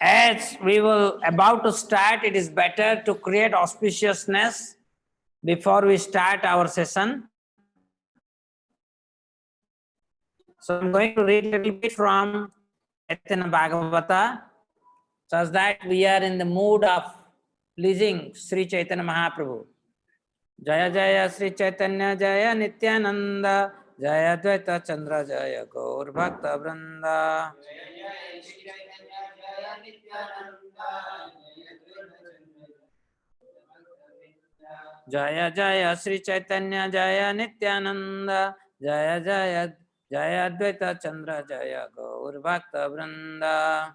As we will about to start, it is better to create auspiciousness before we start our session. So I'm going to read a little bit from Caitanya Bhagavata, such that we are in the mood of pleasing Sri Chaitanya Mahaprabhu. Jaya Jaya Sri Chaitanya Jaya Nityananda Jaya Dvaita Chandra Jaya Gaur Bhakta Vrinda. Jaya Jaya Sri Chaitanya Jaya Nityananda Jaya Jaya Jaya Advaita Chandra Jaya Gaur Bhakta Vrinda.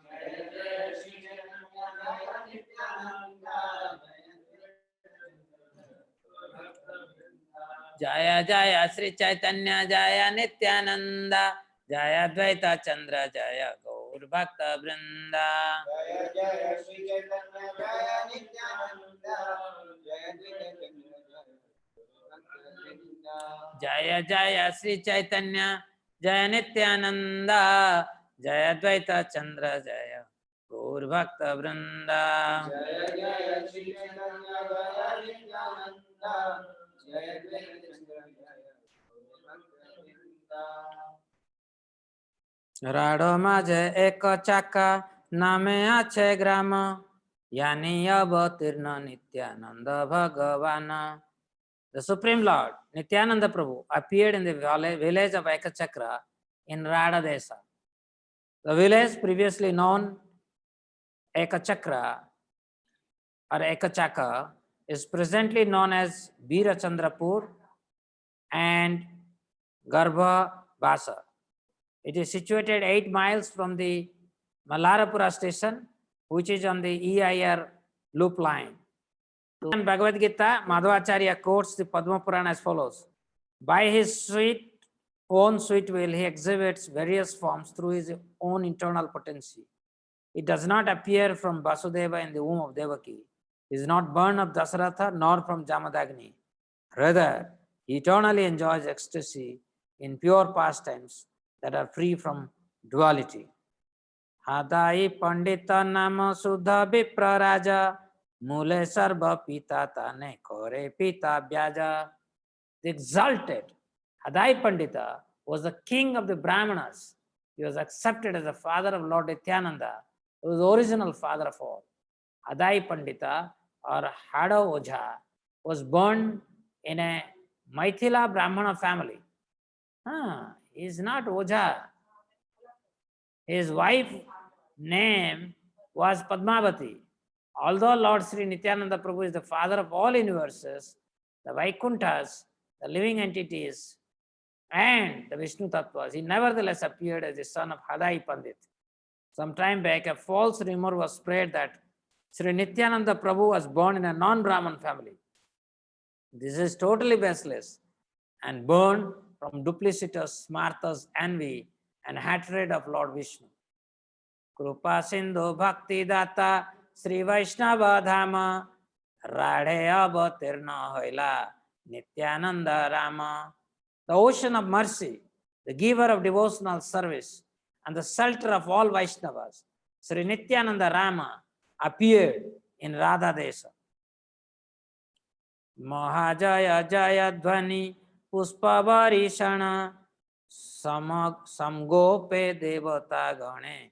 Jaya Jaya Sri Chaitanya Jaya Nityananda Jaya Advaita Chandra Jaya Gaur Bhakta Vrinda. Jaya Jaya Sri Chaitanya Jaya Nityananda Jaya Jaya Jaya Jaya Sri Chaitanya Jaya Nityananda Jaya Advaita Chandra Jaya Gaur Bhakta Vrinda. Jaya Jaya Sri Chaitanya Jaya Nityananda Jaya Jaya Chandra Jaya રાડો માજે એક ચાકા નામે છે ગ્રામ યાની અવતીર્ણ નિત્યાનંદ ભગવાન. The Supreme Lord Nityananda Prabhu appeared in the village of Ekachakra in Radha-desa. The village previously known Ekachakra or Ekachaka is presently known as Birachandrapur and Garbha Basa. It is situated 8 miles from the Mallarapura station, which is on the EIR loop line. In Bhagavad Gita, Madhvacharya quotes the Padma Purana as follows: by his own sweet will, he exhibits various forms through his own internal potency. It does not appear from Vasudeva in the womb of Devaki. He is not born of Dasaratha nor from Jamadagni. Rather, he eternally enjoys ecstasy in pure pastimes that are free from duality. Hadai Pandita Nama Sudha Vipra Raja Mule Sarva Pita Tane Kore Pita Byaja. The exalted Hadai Pandita was the king of the Brahmanas. He was accepted as the father of Lord Nityananda, who was the original father of all. Hadai Pandita or Hada Ojha was born in a Maithila Brahmana family. He is not Ojha. His wife name was Padmavati. Although Lord Sri Nityananda Prabhu is the father of all universes, the Vaikunthas, the living entities, and the Vishnu Tattvas, he nevertheless appeared as the son of Hadai Pandit. Some time back, a false rumor was spread that Sri Nityananda Prabhu was born in a non-Brahman family. This is totally baseless and born from duplicitous smartas, envy, and hatred of Lord Vishnu. Krupa Sindhu Bhakti Data Sri Vaishnava Dhama Radhe Avatirna Hoila Nityananda Rama. The ocean of mercy, the giver of devotional service, and the shelter of all Vaishnavas, Sri Nityananda Rama appeared in Radha-desa. Mahajaya Jaya Dhvani Puspavarishana Samgope Devata Gane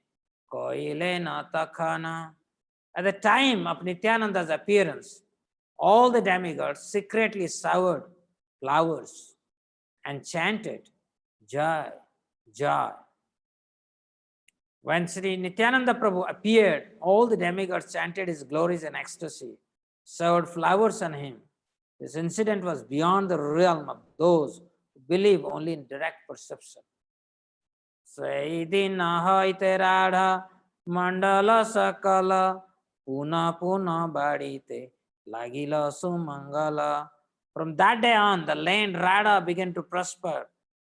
Koilena Takhana. At the time of Nityananda's appearance, all the demigods secretly showered flowers and chanted Jai, Jai. When Sri Nityananda Prabhu appeared, all the demigods chanted his glories and ecstasy, showered flowers on him. This incident was beyond the realm of those who believe only in direct perception. Saidina haite radha mandala sakala puna puna badite lagila sumangala. From that day on, the land Radha began to prosper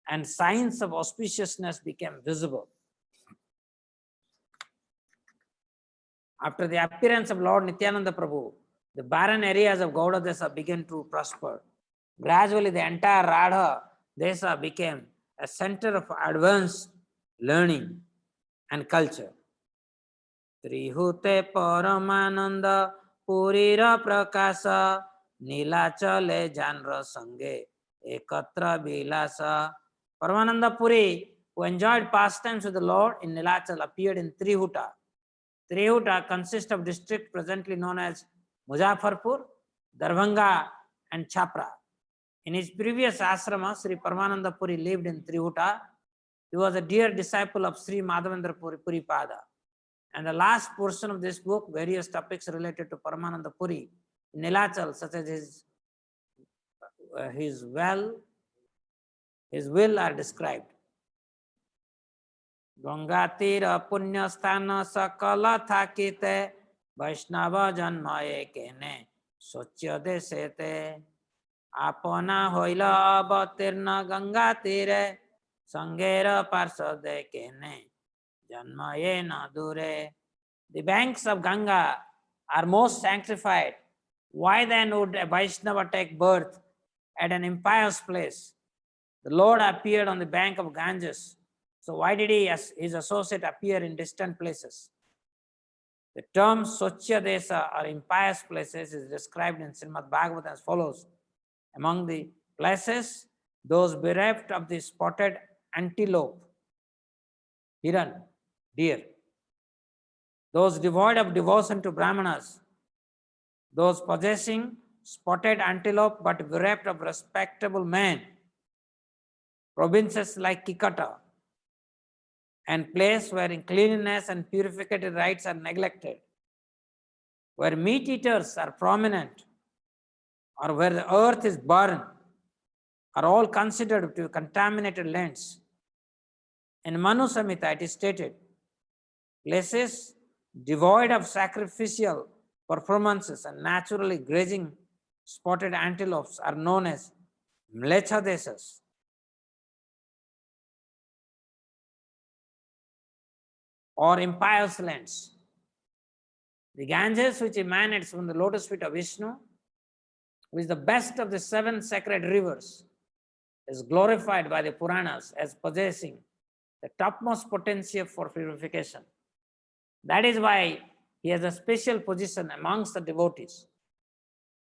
and signs of auspiciousness became visible. After the appearance of Lord Nityananda Prabhu, the barren areas of Gauda Desa began to prosper. Gradually, the entire Radha Desa became a center of advanced learning. and culture. Trihute Paramananda Purira Prakasa Nilachale Janra Sange Ekatra Bilasa. Paramananda Puri, who enjoyed pastimes with the Lord in Nilachal, appeared in Trihuta. Trihuta consists of districts presently known as Muzaffarpur, Darbhanga, and Chhapra. In his previous ashrama, Sri Paramananda Puri lived in Trihuta. He was a dear disciple of Sri Madhavendra Puri Pada. And the last portion of this book, various topics related to Paramananda Puri in Nilachal, such as his will are described. Gangatira Punyasthana Sakala Thakite Vaishnava Janmaye Kene Sochya Desete Apana Hoila Avatirna Gangatire Sangera Parsade Kene Janmaye Nadure. The banks of Ganga are most sanctified. Why then would a Vaishnava take birth at an impious place? The Lord appeared on the bank of Ganges. So why did his associate appear in distant places? The term Sochya Desa or impious places is described in Srimad Bhagavata as follows. Among the places, those bereft of the spotted antelope, hiran, deer, those devoid of devotion to Brahmanas, those possessing spotted antelope but bereft of respectable men, provinces like Kikata, and place where cleanliness and purificatory rites are neglected, where meat eaters are prominent, or where the earth is barren, are all considered to be contaminated lands. In Manu Samhita it is stated, places devoid of sacrificial performances and naturally grazing spotted antelopes are known as Mlecha Desas. Or impious lands. The Ganges, which emanates from the lotus feet of Vishnu, which is the best of the 7 sacred rivers, is glorified by the Puranas as possessing the topmost potential for purification. That is why he has a special position amongst the devotees.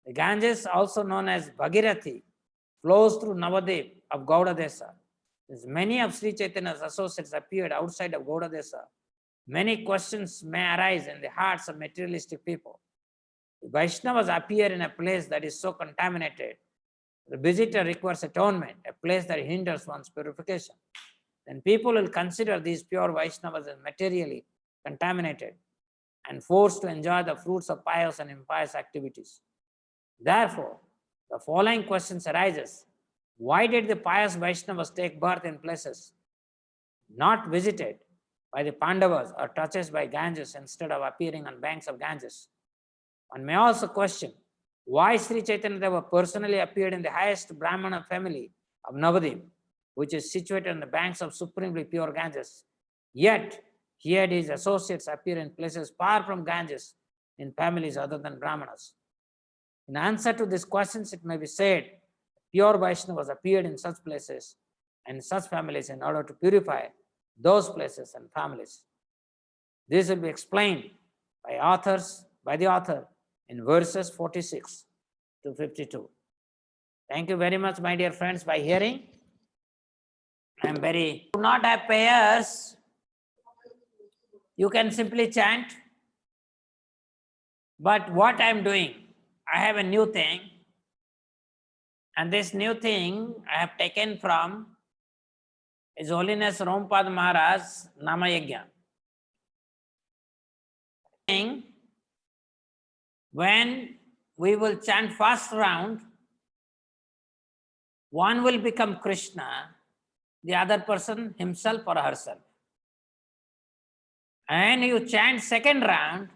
The Ganges, also known as Bhagirathi, flows through Navadip of Gauda Desa. As many of Sri Chaitanya's associates appeared outside of Gauda Desa, many questions may arise in the hearts of materialistic people. The Vaishnavas appear in a place that is so contaminated. The visitor requires atonement, a place that hinders one's purification. Then people will consider these pure Vaishnavas as materially contaminated and forced to enjoy the fruits of pious and impious activities. Therefore, the following questions arises. Why did the pious Vaishnavas take birth in places not visited by the Pandavas or touched by Ganges instead of appearing on banks of Ganges? One may also question why Sri Chaitanya Deva personally appeared in the highest Brahmana family of Navadip, which is situated on the banks of supremely pure Ganges. Yet, he had his associates appear in places far from Ganges in families other than Brahmanas. In answer to these questions, it may be said, pure Vaishnavas appeared in such places and such families in order to purify those places and families. This will be explained by the author in verses 46 to 52. Thank you very much, my dear friends, by hearing. I am very do not have prayers. You can simply chant. But what I am doing, I have a new thing. And this new thing I have taken from His Holiness Rompad Maharaj Naam Yajna. When we will chant first round, one will become Krishna, the other person himself or herself. And you chant second round,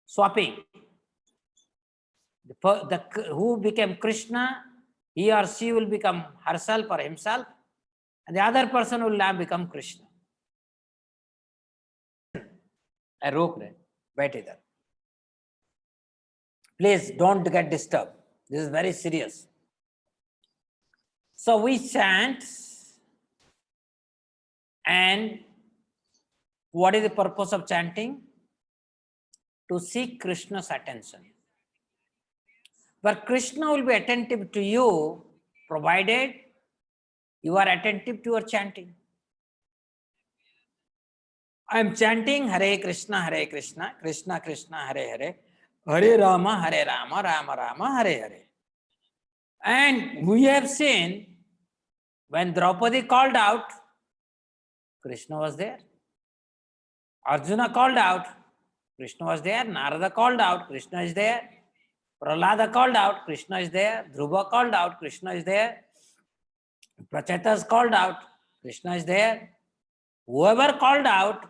swapping. Who became Krishna, he or she will become herself or himself, and the other person will now become Krishna. I रोक रहे बैठ इधर. Please don't get disturbed. This is very serious. So we chant, and What is the purpose of chanting? To seek Krishna's attention. But Krishna will be attentive to you, provided you are attentive to your chanting. I am chanting Hare Krishna, Krishna Krishna, Hare Hare, Hare Rama, Rama Rama, Hare Hare. And we have seen when Draupadi called out, Krishna was there. Arjuna called out, Krishna was there. Narada called out, Krishna is there. Prahlada called out, Krishna is there. Dhruva called out, Krishna is there. Prachetas called out, Krishna is there. Whoever called out,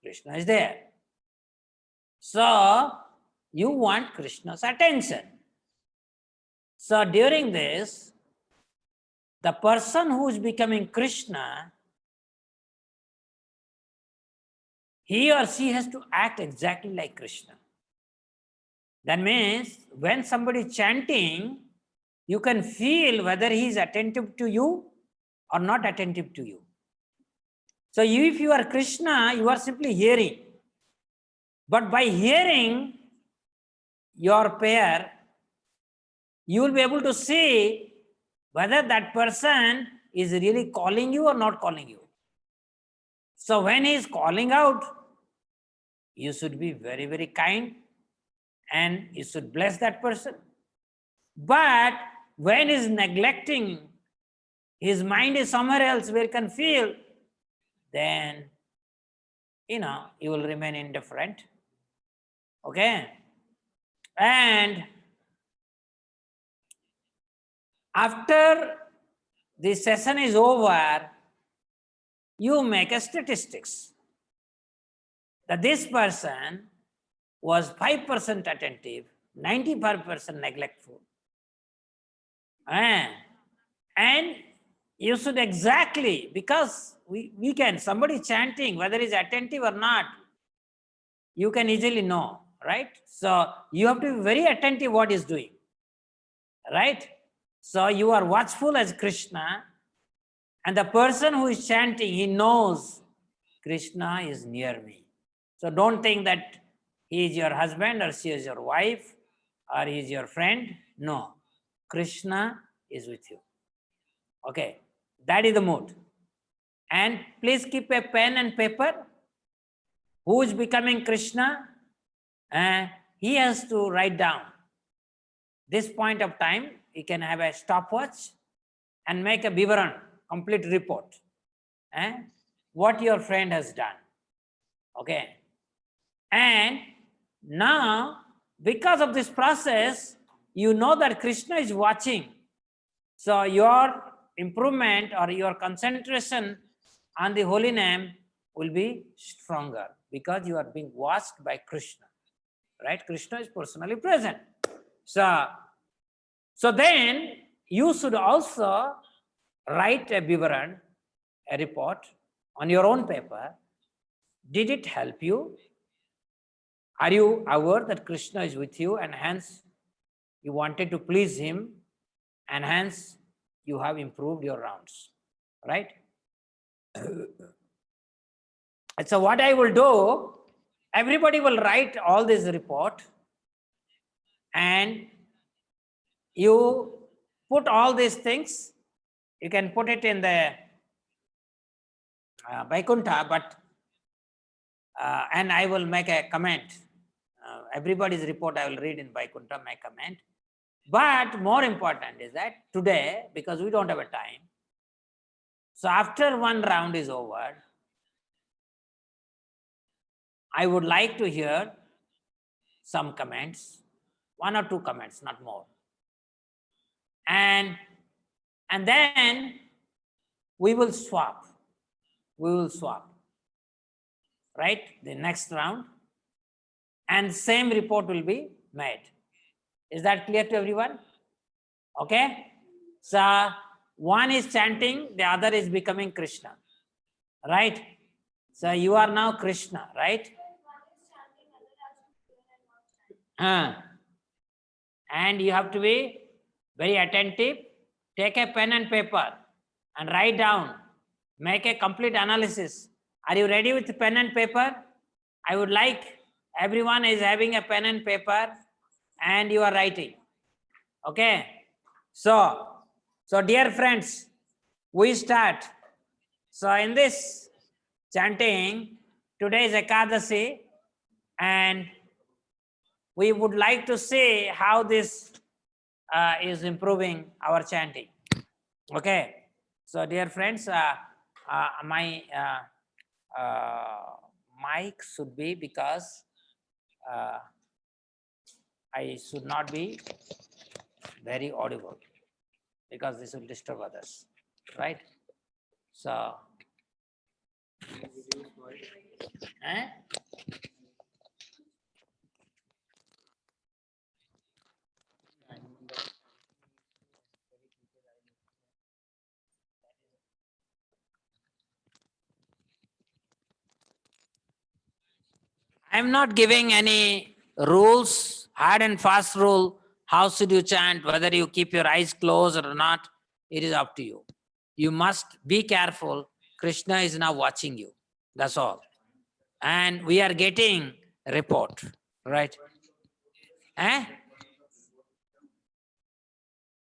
Krishna is there. So, you want Krishna's attention. So, during this, the person who is becoming Krishna, he or she has to act exactly like Krishna. That means when somebody is chanting, you can feel whether he is attentive to you or not attentive to you. So if you are Krishna, you are simply hearing. But by hearing your pair, you will be able to see whether that person is really calling you or not calling you. So when he is calling out, you should be very, very kind and you should bless that person. But when he is neglecting, his mind is somewhere else where he can feel, then, you will remain indifferent. Okay? And after the session is over, you make a statistics that this person was 5% attentive, 95% neglectful. And you should exactly, because we can, somebody chanting, whether he's attentive or not, you can easily know, right? So you have to be very attentive what he's doing, right? So you are watchful as Krishna, and the person who is chanting, he knows Krishna is near me. So don't think that he is your husband or she is your wife or he is your friend. No, Krishna is with you. Okay, that is the mood. And please keep a pen and paper. Who is becoming Krishna? He has to write down this point of time. He can have a stopwatch and make a vivaran, complete report. What your friend has done. Okay. And now, because of this process, you know that Krishna is watching. So your improvement or your concentration on the holy name will be stronger because you are being watched by Krishna. Right? Krishna is personally present. So then you should also write a vivaran, a report on your own paper. Did it help you? Are you aware that Krishna is with you and hence you wanted to please him and hence you have improved your rounds, right? So what I will do, everybody will write all this report and you put all these things. You can put it in the Vaikuntha, but and I will make a comment. Everybody's report I will read in Vaikuntha, make a comment. But more important is that today, because we don't have a time, so after one round is over, I would like to hear some comments, 1 or 2 comments, not more. And then we will swap. Right? The next round. And same report will be made. Is that clear to everyone? Okay? So one is chanting, the other is becoming Krishna. Right? So you are now Krishna, right? And you have to be very attentive. Take a pen and paper and write down. Make a complete analysis. Are you ready with pen and paper? I would like everyone is having a pen and paper and you are writing. Okay. So dear friends, we start. So in this chanting, today is Ekadasi, and we would like to see how this is improving our chanting. Okay. So dear friends, my mic should be, because I should not be very audible, because this will disturb others, right? So, eh? I'm not giving any rules, hard and fast rule. How should you chant? Whether you keep your eyes closed or not, it is up to you. You must be careful. Krishna is now watching you. That's all. And we are getting report, right? Eh?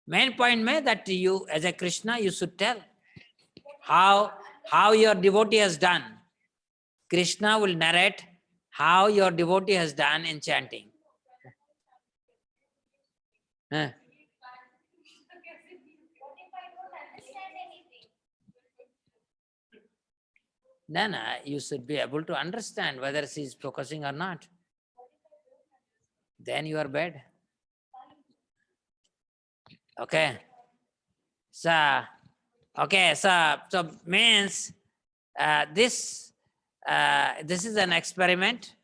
Main point may that you, as a Krishna, you should tell how your devotee has done. Krishna will narrate how your devotee has done in chanting. Eh? Then you should be able to understand whether she is focusing or not. Then you are bad. Okay. So, okay. So means this is an experiment.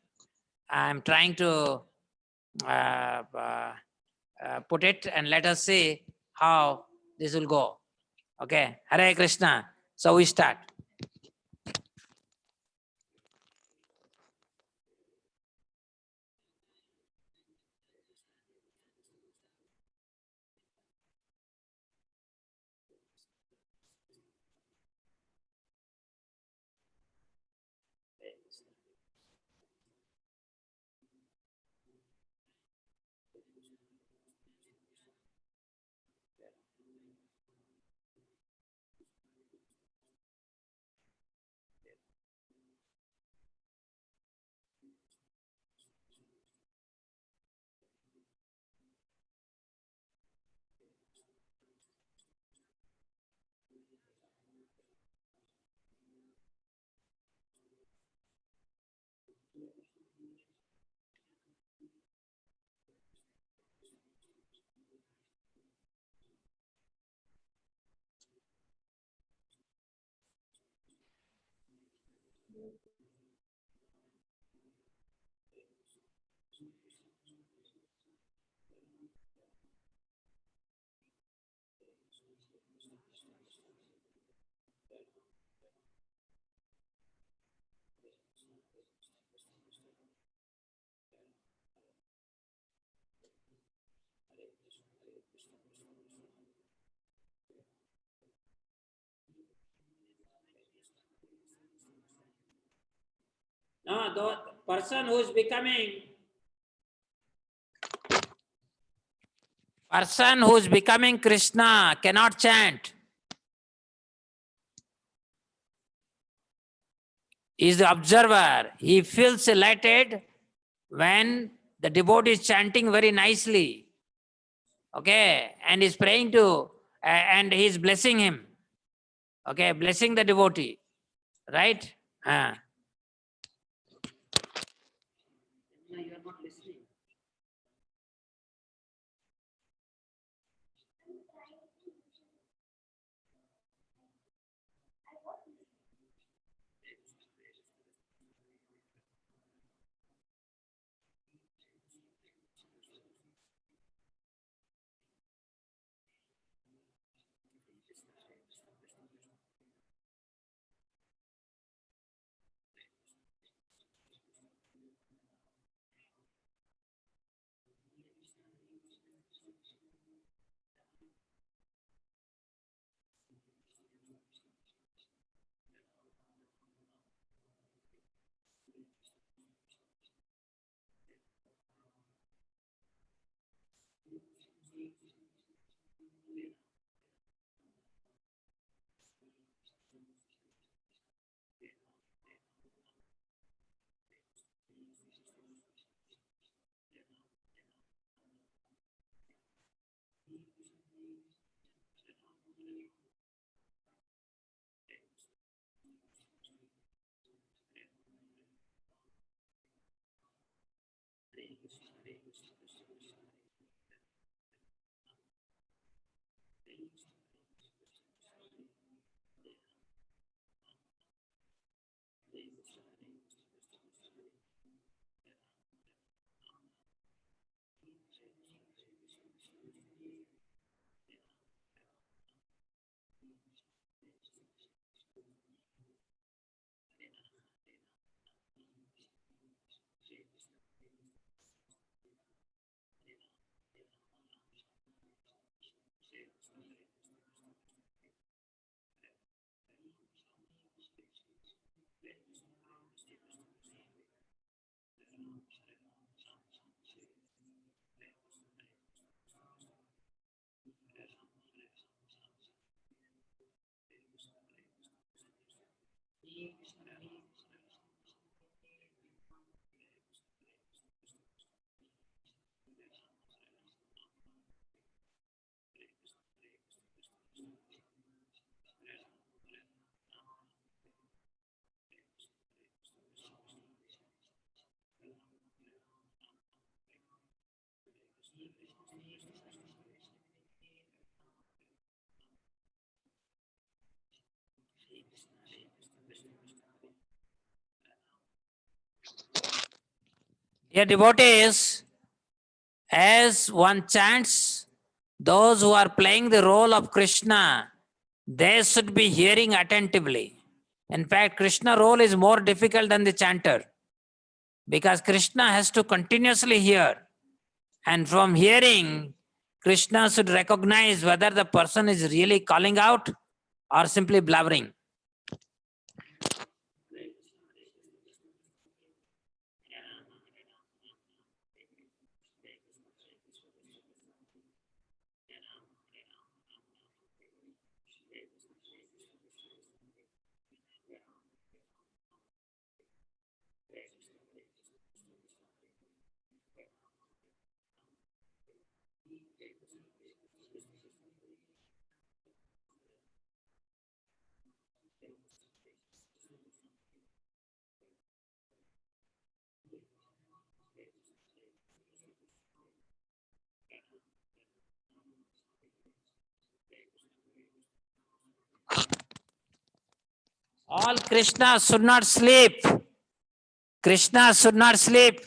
I'm trying to put it, and let us see how this will go. Okay. Hare Krishna. So we start. No, the person who is becoming Krishna cannot chant. He is the observer. He feels elated when the devotee is chanting very nicely. Okay, and he's praying to, and he's blessing him. Okay, blessing the devotee, right? No, you are not listening. Dear devotees, as one chants, those who are playing the role of Krishna, they should be hearing attentively. In fact, Krishna role is more difficult than the chanter because Krishna has to continuously hear. And from hearing, Krishna should recognize whether the person is really calling out or simply blabbering. All Krishna should not sleep. Krishna should not sleep.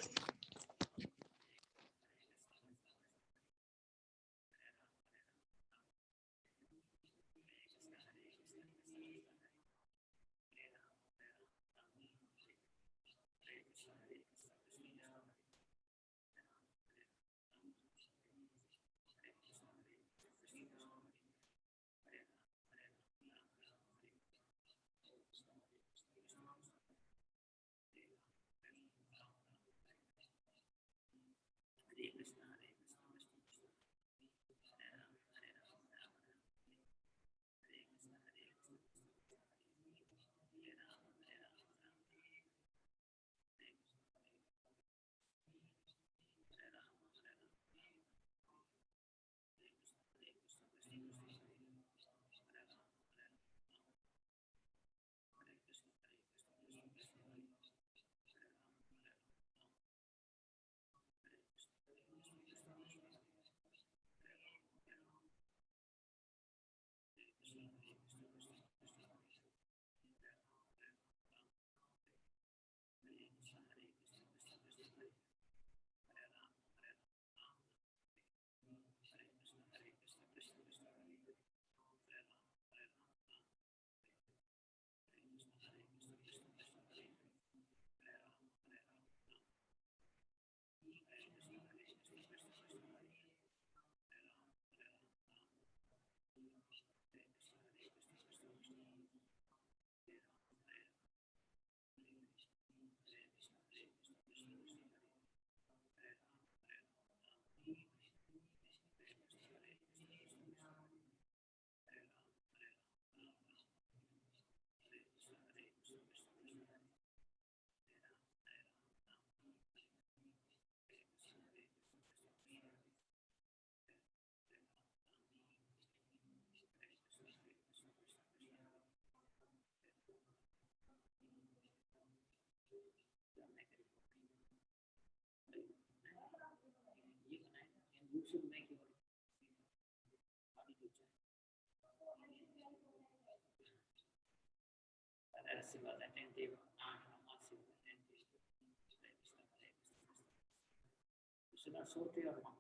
passive, attentive, non-passive, attentive. You should not show to your mom.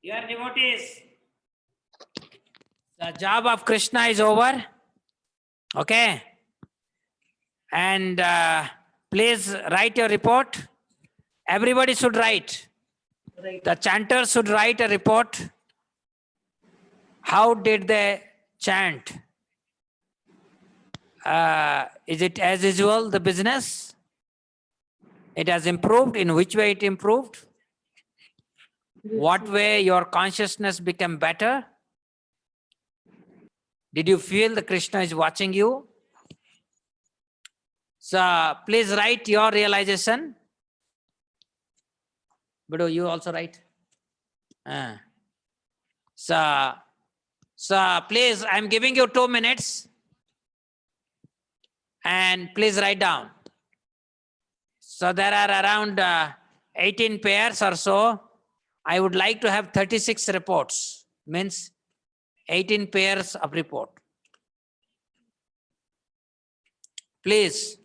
You are devotees. The job of Krishna is over. Okay. And please write your report. Everybody should write. The chanters should write a report. How did they chant? Is it as usual, the business? It has improved. In which way it improved? What way your consciousness became better? Did you feel the Krishna is watching you? So please write your realization. But you also write. So please, I'm giving you 2 minutes. And please write down. So there are around 18 pairs or so. I would like to have 36 reports. Means 18 pairs of report. Please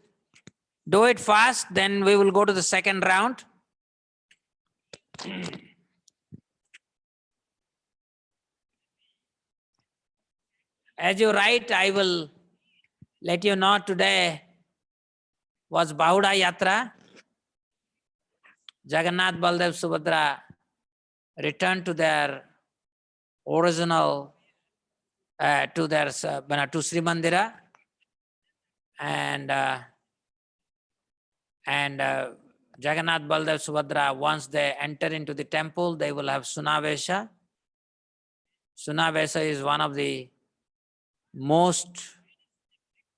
do it fast, then we will go to the second round. As you write, I will let you know today was Bahuda Yatra. Jagannath, Baldev, Subhadra returned to their original, to Sri Mandira. And Jagannath, Baldev, Subhadra, once they enter into the temple, they will have Sunavesha. Sunavesha is one of the most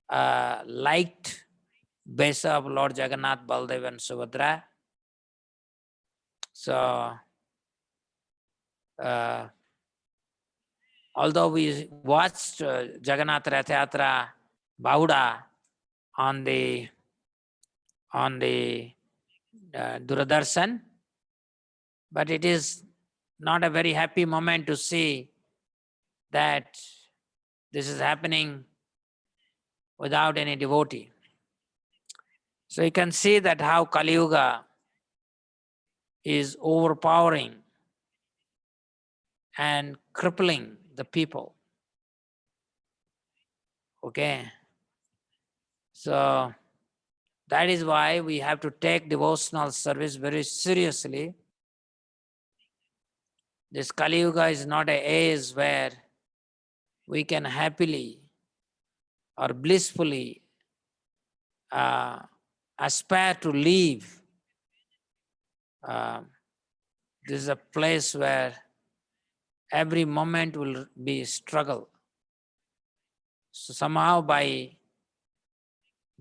liked Vesa of Lord Jagannath, Baldev and Subhadra. So, although we watched Jagannath Rath Yatra Bahuda on the Duradarshan, but it is not a very happy moment to see that this is happening without any devotee. So you can see that how Kali Yuga is overpowering and crippling the people. Okay. So that is why we have to take devotional service very seriously. This Kali Yuga is not an age where we can happily or blissfully aspire to live. This is a place where every moment will be struggle. So somehow by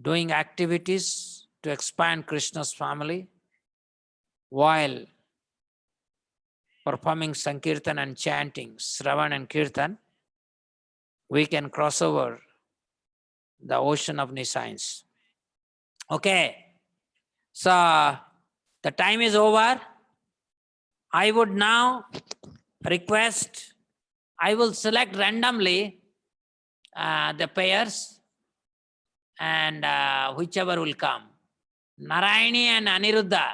doing activities to expand Krishna's family while performing Sankirtan and chanting, Shravan and Kirtan, we can cross over the ocean of nescience. Okay, so the time is over. I would now request, I will select randomly the pairs and whichever will come. Narayani and Aniruddha.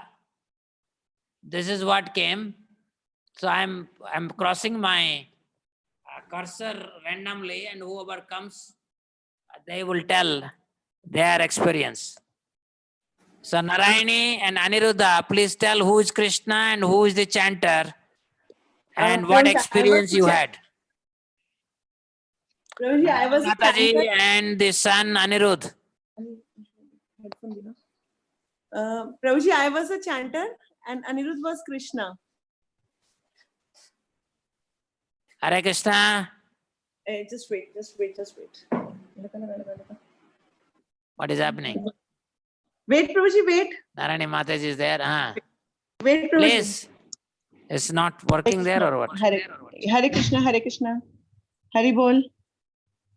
This is what came. So I'm crossing my cursor randomly, and whoever comes, they will tell their experience. So Narayani and Aniruddha, please tell who is Krishna and who is the chanter and what Prabhuji, experience you had. Prabhuji, I was a Mataji chanter. and the son Anirudh. Prabhuji, I was a chanter and Anirudh was Krishna. Hare Krishna. Just wait. What is happening? Wait, Prabhuji, wait. Narayani Mataji is there. Wait, Prabhuji. Please. It's not working there or what? Hare Krishna, Hare Krishna. Hari Bol.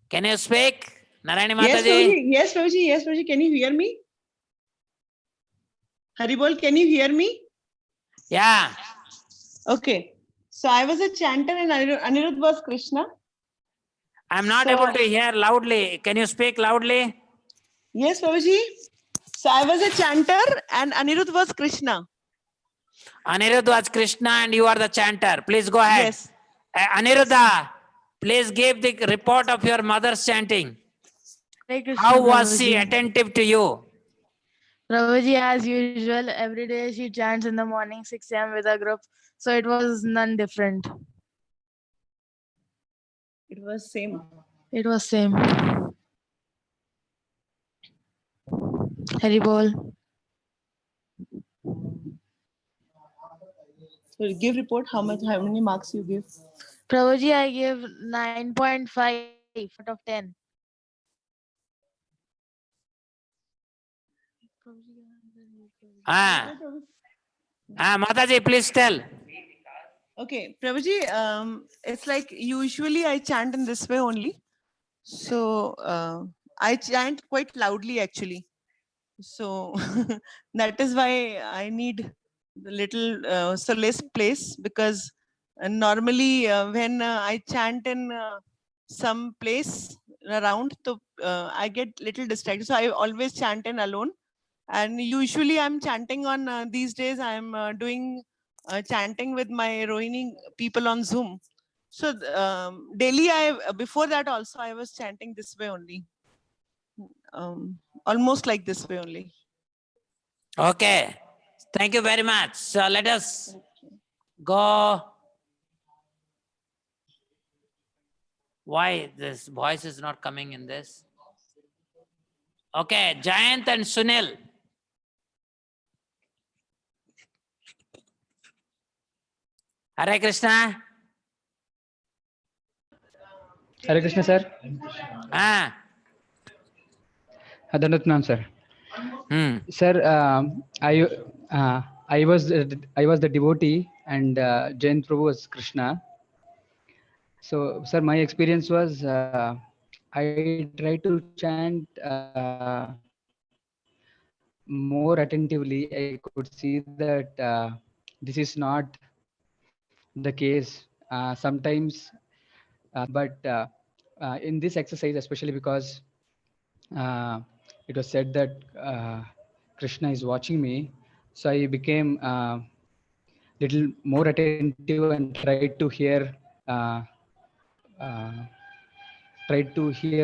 Can you speak? Narayani Yes, Mataji? Prabhuji. Yes, Prabhuji. Yes, Prabhuji. Can you hear me? Hari Bol, can you hear me? Yeah. Okay. So I was a chanter and Anirudh was Krishna. I'm not So- able to hear loudly. Can you speak loudly? Yes, Prabhuji. So I was a chanter and Anirudh was Krishna. Aniruddha was Krishna and you are the chanter. Please go ahead. Yes. Aniruddha, please give the report of your mother's chanting. Hare Krishna, How was she Prabhuji. attentive to you? Prabhuji, as usual, every day she chants in the morning 6 a.m. with a group, so it was none different. It was same. It was same. Hari Bol. So give report how many marks you give. Prabhuji, I give 9.5 out of 10. Mataji, please tell. Okay, Prabhuji, it's like usually I chant in this way only. So I chant quite loudly actually. So that is why I need the little solace place, because normally when I chant in some place around, so I get little distracted. So I always chant in alone. And usually I'm chanting on these days I'm doing chanting with my Rohini people on Zoom. So daily before that also I was chanting this way only. Almost like this way only. Okay. Thank you very much. So let us go. Why this voice is not coming in this? Okay, Jayant and Sunil. Hare Krishna. Hare Krishna, sir. Naam, sir. Sir, I was the devotee, and Jain Prabhu was Krishna. So, sir, my experience was I try to chant more attentively. I could see that this is not the case sometimes, but in this exercise, especially because it was said that Krishna is watching me, so I became little more attentive and tried to hear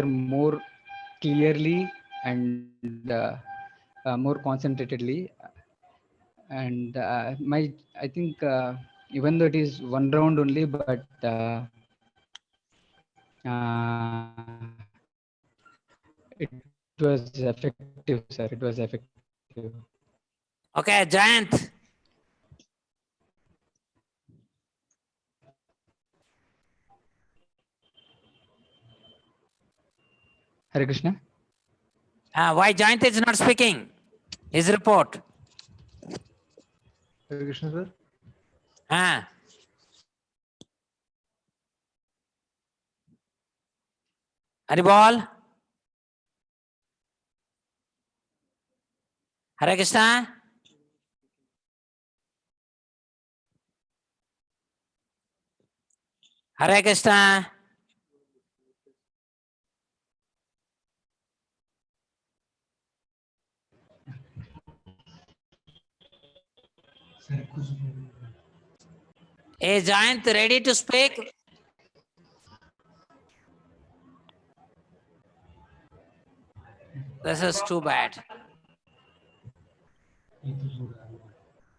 more clearly and more concentratedly. And I think even though it is one round only, but it was effective, sir. It was effective. Okay, Jayant. Hare Krishna. Why Jayant is not speaking? His report. Hare Krishna, sir. Haribol. Hare Krishna. Hare Krishna. Is Jayant ready to speak? This is too bad.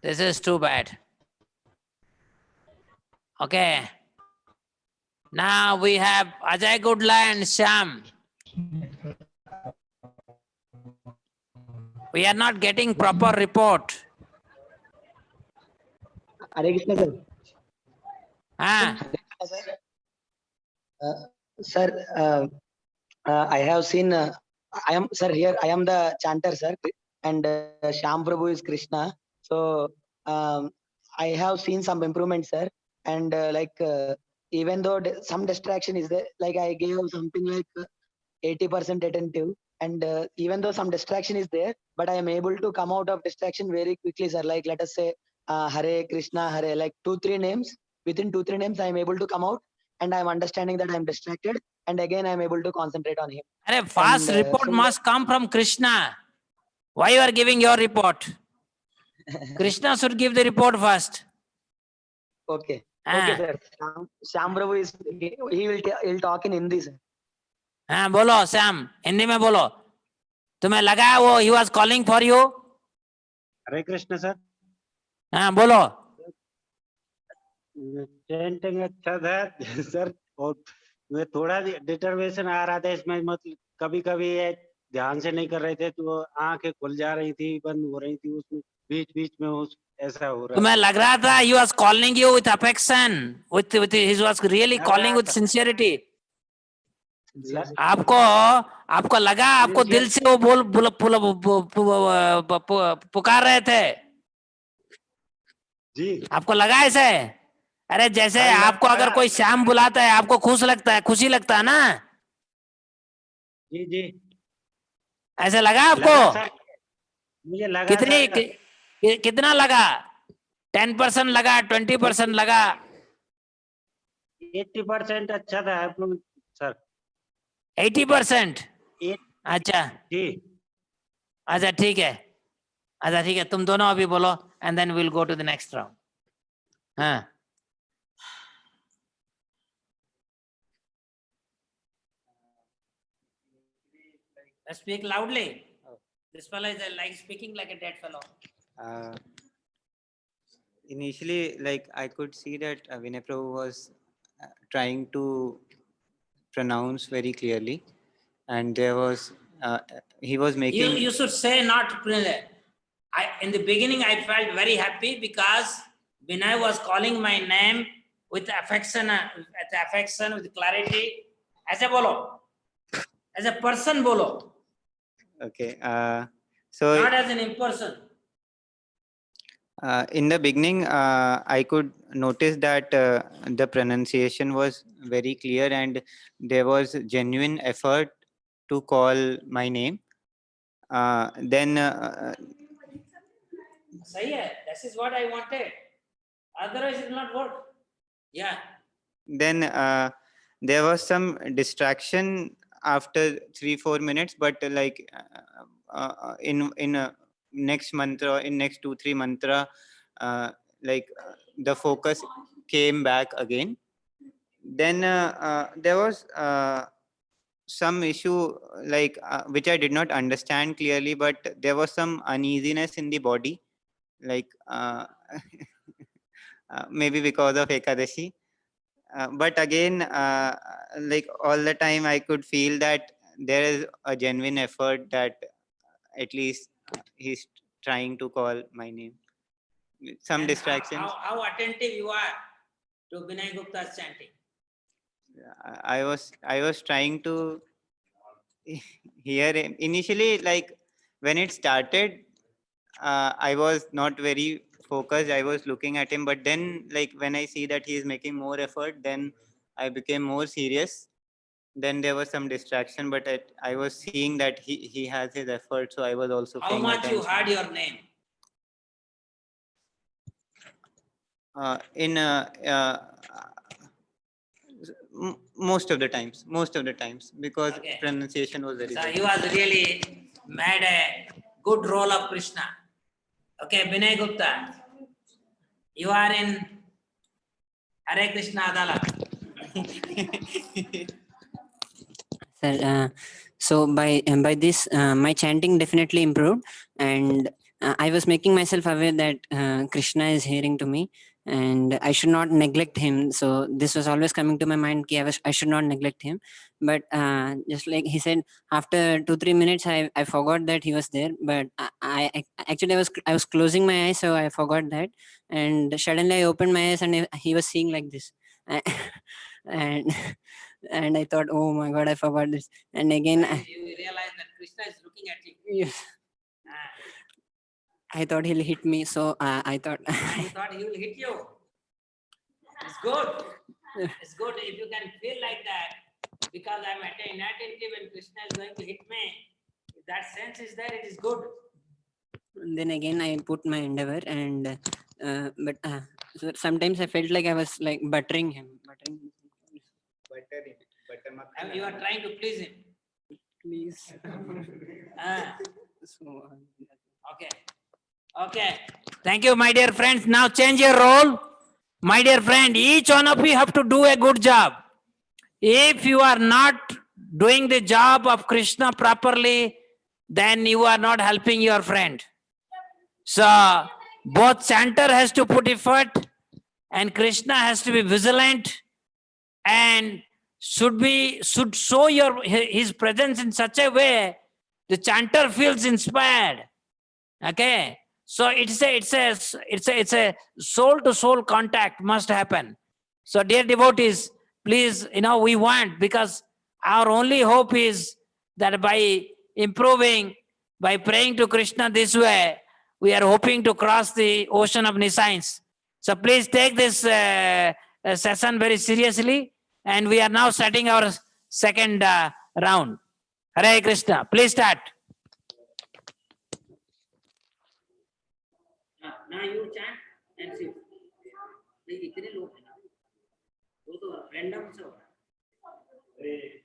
This is too bad. Okay. Now we have Ajay Goodla and Shyam. We are not getting proper report. Hare Krishna, sir. Ah, Sir, I have seen. I am sir here. I am the chanter, sir, and Shyam Prabhu is Krishna. So I have seen some improvement, sir. And even though some distraction is there, like I gave something like 80% attentive, and even though some distraction is there, but I am able to come out of distraction very quickly, sir. Like let us say Hare Krishna, Hare, like 2-3 names. Within 2-3 names, I am able to come out, and I am understanding that I am distracted, and again I am able to concentrate on him. a fast And, report so must come from Krishna. Why you are giving your report? Krishna should give the report first. Okay. Ah. Okay, sir. Shyam Prabhu is he'll talk in Hindi, sir. हाँ बोलो श्याम, हिंदी में बोलो. तुम्हें लगा वो he was calling for you? Hare Krishna sir. हाँ बोलो. Chanting अच्छा था सर, और मैं थोड़ा डिटर्मिनेशन आ रहा था इसमें, मतलब कभी कभी ध्यान से नहीं कर रहे थे तो आंखें खुल जा रही थी, बंद हो रही थी, उसमें बीच बीच में उस ऐसा हो रहा तुम्हें था. लग रहा था he was calling you with affection, with he was really लग calling रहा with था. sincerity. ल- आपको लगा, आपको दिल से वो पुकार रहे थे जी. आपको लगा ऐसे? अरे जैसे हाँ, आपको अगर कोई श्याम बुलाता है आपको खुश लगता है, खुशी लगता है ना? जी जी ऐसे लगा आपको? लगा सर, मुझे लगा सर. कितना लगा? 10% लगा, 20% लगा? 80% अच्छा था सर. 80%? अच्छा जी. अच्छा ठीक है, अच्छा ठीक है, तुम दोनों अभी बोलो and then will go to the next round. हाँ speak loudly. This fellow is like speaking like a dead fellow. Initially, like I could see that Vinay Prabhu was trying to pronounce very clearly, and there was he was making. You should say not. In the beginning, I felt very happy because Vinay was calling my name with affection, with clarity. ऐसे बोलो, as a person बोलो. Okay, so not as an imperson. In the beginning, I could notice that the pronunciation was very clear and there was genuine effort to call my name. Then सही है. This is what I wanted. Otherwise, it will not work. Yeah. Then there was some distraction after 3-4 minutes, but like in next mantra, in next 2-3 mantra, the focus came back again. Then there was some issue which I did not understand clearly, but there was some uneasiness in the body, like maybe because of Ekadashi. But again, like all the time, I could feel that there is a genuine effort that at least he's trying to call my name. Some And distractions. how attentive you are to Vinay Gupta's chanting? I was trying to hear him. Initially, like when it started, I was not very focused. I was looking at him, but then like when I see that he is making more effort, then I became more serious. then there was some distraction, but I was seeing that he has his effort, so I was also How paying much attention. you heard your name? Most of the times, because pronunciation was very So good. he was really made a good role of Krishna. Okay, Vinay Gupta, you are in Hare Krishna Adalat. Sir, so by this, my chanting definitely improved, and I was making myself aware that Krishna is hearing to me, and I should not neglect him. So this was always coming to my mind. I should not neglect him. But just like he said, after 2-3 minutes, I forgot that he was there. But actually I was closing my eyes, so I forgot that, and suddenly I opened my eyes, and he was seeing like this, and. And I thought, oh my God, I forgot this. And again, You realize that Krishna is looking at you. yes, I thought he'll hit me. So I thought. You thought he will hit you. It's good. It's good if you can feel like that, because I'm inattentive and Krishna is going to hit me. If that sense is there, it is good. And then again, I put my endeavor, and but so sometimes I felt like I was like buttering him. And you are trying to please him. Please. So, Okay. Okay. Thank you, my dear friends. Now change your role. My dear friend, each one of you have to do a good job. If you are not doing the job of Krishna properly, then you are not helping your friend. So both chanter has to put effort and Krishna has to be vigilant and should show his presence in such a way the chanter feels inspired. Okay, so it's a soul to soul contact must happen. So dear devotees, please, we want, because our only hope is that by improving, by praying to Krishna this way, we are hoping to cross the ocean of nescience. So please take this session very seriously, and we are now starting our second round. Hare Krishna, please start. Now you chant and see. इतने लोग हैं ना, वो तो random से हो रहा है.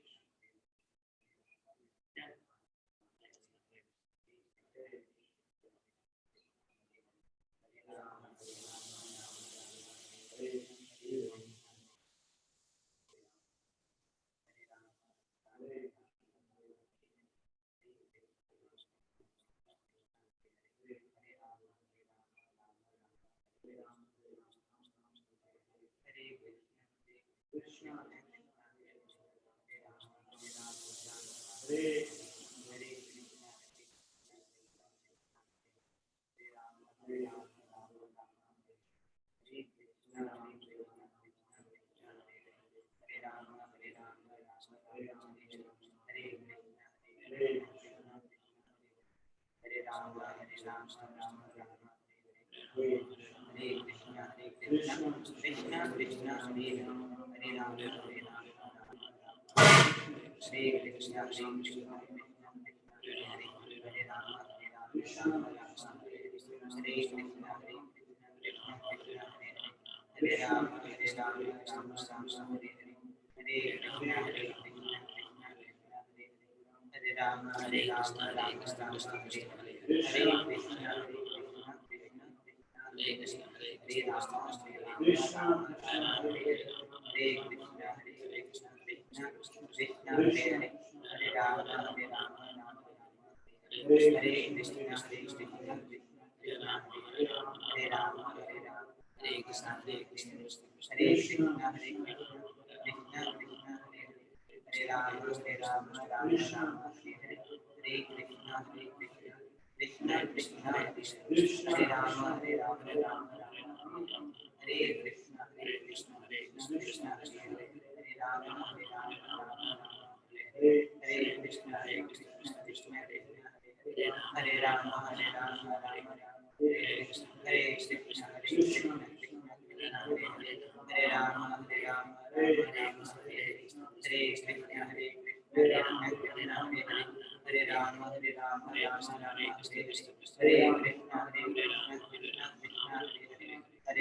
Rama Hare Rama Rama Rama Hare Hare Hare Krishna Krishna Krishna Hare Rama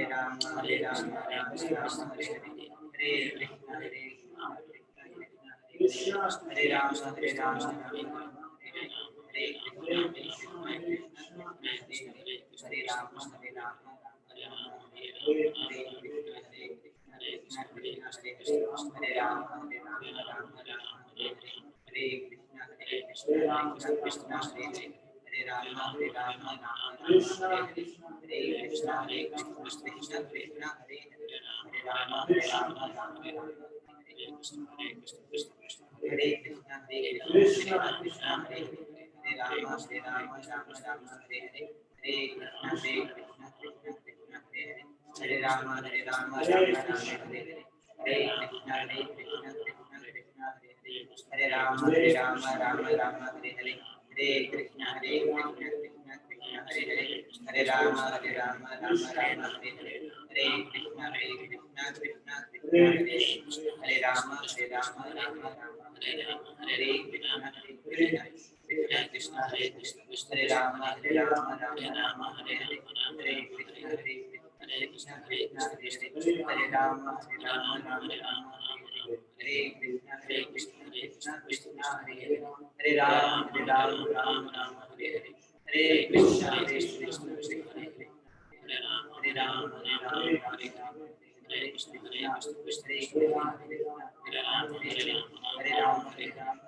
Hare Rama Rama Rama Hare Hare Hare Krishna Krishna Krishna Hare Rama Hare Rama Rama Rama Hare Hare Krishna Krishna Krishna Hare Rama Hare Rama Rama Rama Hare Hare Krishna Krishna Krishna Hare Rama Hare Rama Rama Rama Hare Hare Krishna Krishna Krishna Hare Rama Hare Rama Rama Rama Hare Hare Krishna Krishna Krishna Hare Rama Hare Rama Rama Rama Hare Krishna Krishna Krishna Hare Rama Hare Rama Rama Rama Hare Hare Krishna Krishna Krishna Hare Rama Hare Rama Rama Rama Hare Hare Krishna Krishna Krishna Hare Rama Hare Rama Rama Rama Hare Hare Hare Krishna Krishna Krishna Hare Hare Hare Rama Hare Rama Rama Rama Hare Hare Hare Krishna Krishna Krishna Hare Rama Hare Rama Rama Rama Hare Hare Krishna Krishna Krishna Hare Rama Hare Rama Rama Rama Hare Hare Hare Krishna Krishna Krishna Hare Rama Hare Rama Rama Rama Hare Krishna Krishna Krishna Hare Rama Hare Rama Rama Rama Hare Hare Krishna Krishna Krishna Hare Rama Hare Rama Rama Rama Hare Krishna Krishna Hare Rama Hare Rama Hare Rama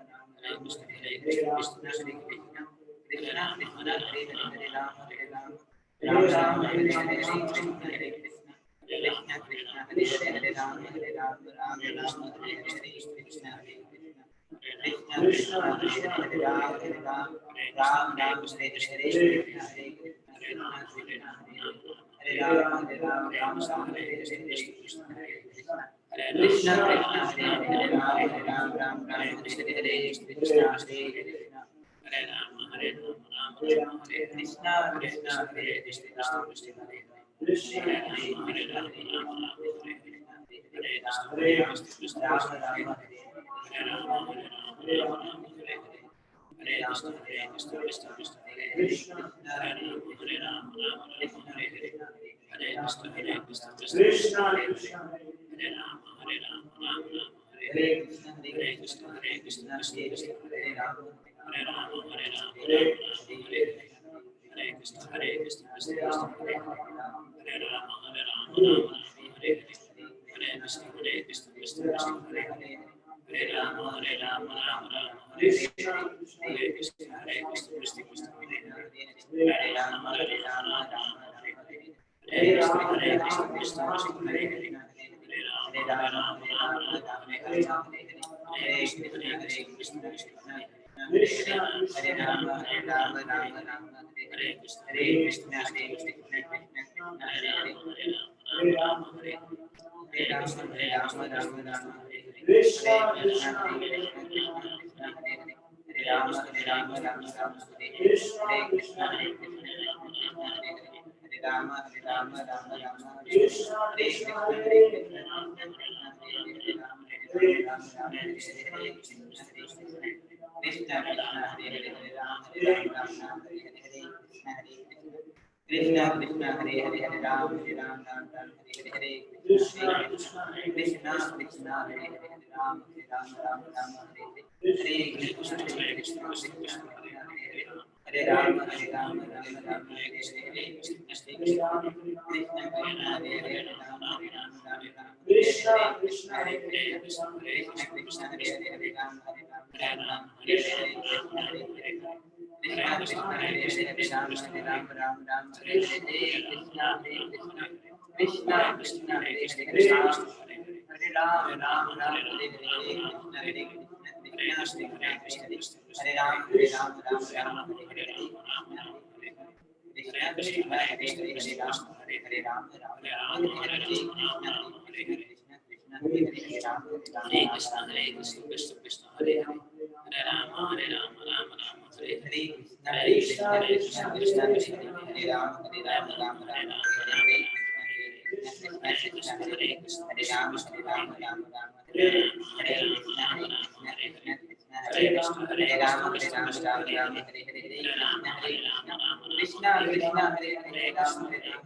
Rama Krishna Krishna Krishna Hare Rama Hare Rama Rama Hare Hare Krishna Hare Krishna Krishna Krishna Hare Hare Rama Hare Rama Rama Rama Hare Hare Krishna Krishna Krishna Hare Hare Rama Hare Rama Ram Ram Hare Hare Krishna Hare Krishna Krishna Hare Rama Hare Rama Rama Rama Hare Hare Krishna Krishna Krishna Krishna Hare Hare Rama Hare Rama Ram Ram Hare Hare Krishna Krishna Hare Rama Hare Rama Rama Rama Hare Krishna Krishna Hare Krishna Krishna Hare Krishna Hare Rama Hare Rama Rama Hare Rama Hare Rama Hare Krishna Krishna Krishna Hare Krishna Hare Rama Rama Rama Hare Hare Hare Krishna Krishna Krishna Hare Rama Hare Rama Rama Rama Hare Krishna Krishna Krishna Hare Rama Hare Rama Hare Rama Rama Hare Hare Krishna Krishna Krishna Hare Rama Hare Rama Hare Rama Rama Hare Hare Krishna Krishna Krishna Hare Hare Rama Hare Rama Rama Rama Hare Hare Krishna Krishna Krishna Hare Hare Rama Hare Rama Rama Rama Hare Hare Krishna Krishna Krishna Hare Hare Hare Rama Hare Rama Rama Rama Hare Hare Krishna Krishna Krishna Hare Rama Hare Rama Rama Rama Hare Hare Krishna Krishna Krishna Hare Hare Rama Hare Rama Rama Rama Hare Hare Krishna Krishna Krishna Hare Rama Hare Rama Rama Rama Hare Hare Krishna Krishna Krishna Hare Rama Hare Rama Rama Rama Hare Krishna Krishna Krishna Hare Rama Hare Rama Rama Hare Hare Krishna Krishna Hare Hare Rama Hare Rama Rama Hare Hare Krishna Krishna Hare Hare Hare Rama Hare Rama Rama Rama Hare Hare Krishna Krishna Hare Hare Rama Hare Rama Rama Rama Hare Hare Krishna Krishna Hare Rama Hare Rama Rama Rama Hare Hare Krishna Krishna Hare Hare Rama Hare Rama Rama Rama Krishna Krishna Hare Krishna Krishna Hare Hare Rama Hare Rama Rama Hare Hare Krishna Krishna Hare Hare Rama Hare Rama Rama Rama Hare Hare Krishna Krishna Krishna Hare Hare Rama Hare Rama Rama Rama Hare Hare Krishna Krishna Hare Rama Hare Rama Rama Rama Hare Hare Krishna Krishna Hare Hare Rama Hare Rama Rama Rama Hare Hare Krishna Krishna Hare Hare Rama Hare Krishna Krishna Hare Hare Hare Rama Hare Rama Rama Rama Hare Hare Krishna Krishna Krishna Hare Rama Hare Rama Rama Rama Hare Hare Krishna Krishna Hare Rama Hare Rama Rama Rama Hare Hare Krishna Krishna Hare Rama Rama Rama Hare Hare Krishna Krishna Hare Krishna, Hare Rama, Hare Rama, Rama Rama, Hare Hare, Hare Krishna, Hare Krishna, Krishna Krishna, Hare Hare, Rama Hare Rama, Rama Rama, Hare Hare, Hare Krishna, Hare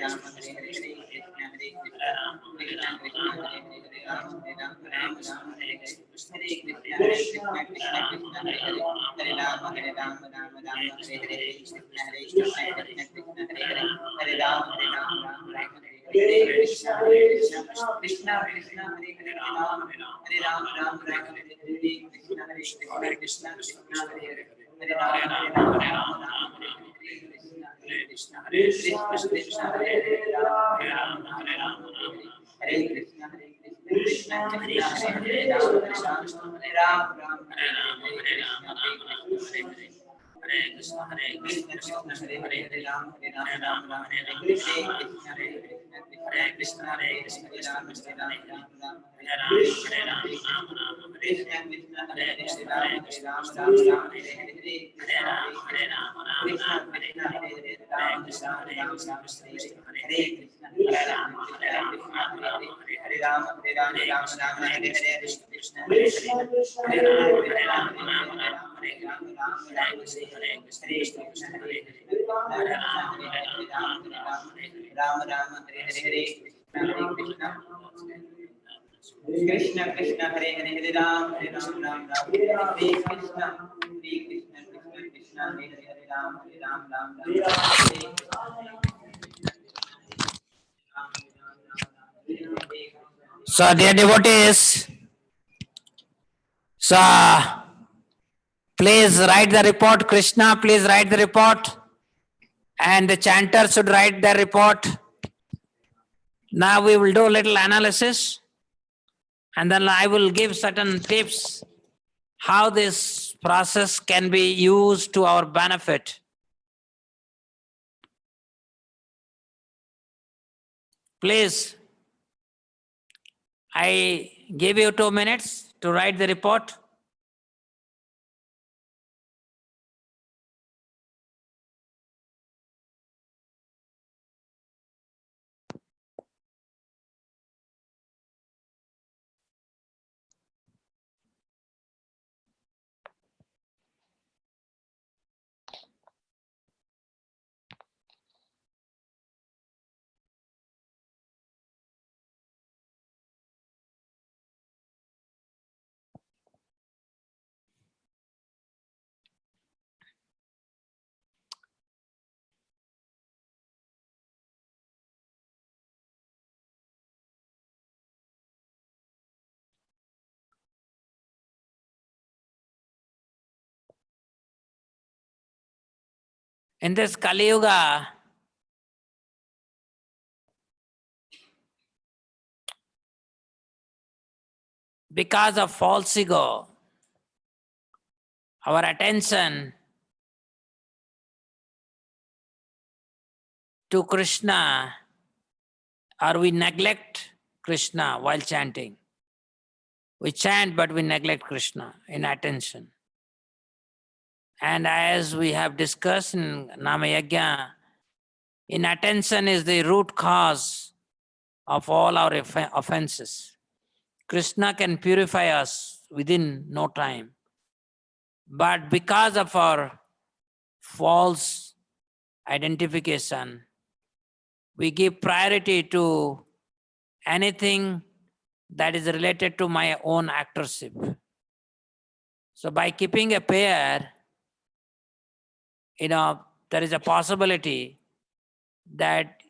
Krishna, Krishna Krishna, Hare Hare, Hare Rama, Hare Rama, Rama Rama, Hare Hare, Hare Krishna, Hare Krishna, Krishna Krishna, Hare Hare, Hare Rama, Hare Rama, Rama Rama, Hare Hare, Hare Krishna, Hare Krishna, Krishna Krishna, Hare Hare, Hare Rama, Hare Rama, Rama Rama, Hare Hare, Hare Krishna, Hare Krishna, Krishna Krishna, Hare Hare, Hare Rama, Hare Rama, Rama Rama, Hare Hare, Hare Krishna, Krishna Krishna, Hare Hare, Hare Rama, Hare Rama, Rama Rama, Hare Hare, Hare Krishna, Hare Krishna, Krishna Krishna, Hare Hare, Hare Rama, Hare Rama, Rama Rama, Hare Hare, Hare Krishna, Hare Krishna, Krishna Krishna, Hare Hare, Hare Rama, Hare Rama, Rama Rama, Hare Hare, Hare Krishna, Hare Krishna, Krishna Krishna, Hare Hare, Hare Rama, Hare Rama, Hare Rama, Hare Hare, Hare Krishna, Hare Krishna, Hare Krishna, Hare Krishna, Krishna Hare Hare, Hare Rama, Hare Rama, Rama Rama, Hare Hare, Hare Krishna, Hare Krishna, Hare Rama, Hare Rama, Rama Rama, Hare Hare, Hare Rama, Rama Rama, Krishna Krishna, Hare Hare, Hare Rama, Hare Rama, Rama Rama, Hare Hare, Hare Rama, Hare Rama, Krishna Krishna, Hare Hare, Hare Rama, Hare Rama, Rama Rama, Hare Hare, Hare Krishna, Hare Rama, Hare Rama, Hare Rama, Hare Rama, Rama Rama, Hare Hare, Hare Krishna, Hare Krishna, Hare Rama, Hare Rama, Rama Rama, Hare Rama, Rama Rama, Hare Hare, Hare Krishna, Hare Krishna, Hare Rama, Hare Rama, Rama Rama, Hare Hare, Hare Krishna, Hare Krishna, Krishna Krishna, Hare Hare, Hare Rama, Hare Rama, Rama Rama, Hare Hare, Hare Krishna, Krishna Krishna, Hare Hare, Hare Rama, Hare Rama, Rama Rama, Hare Krishna. So, dear devotees, so please write the report. Krishna, please write the report. And the chanter should write the report. Now we will do a little analysis. And then I will give certain tips how this process can be used to our benefit. Please, I give you 2 minutes to write the report. In this Kali Yuga, because of false ego, our attention to Krishna, or we neglect Krishna while chanting. We chant, but we neglect Krishna in attention. And as we have discussed in Naam Yajna, inattention is the root cause of all our offenses. Krishna can purify us within no time. But because of our false identification, we give priority to anything that is related to my own actorship. So by keeping a pair, there is a possibility that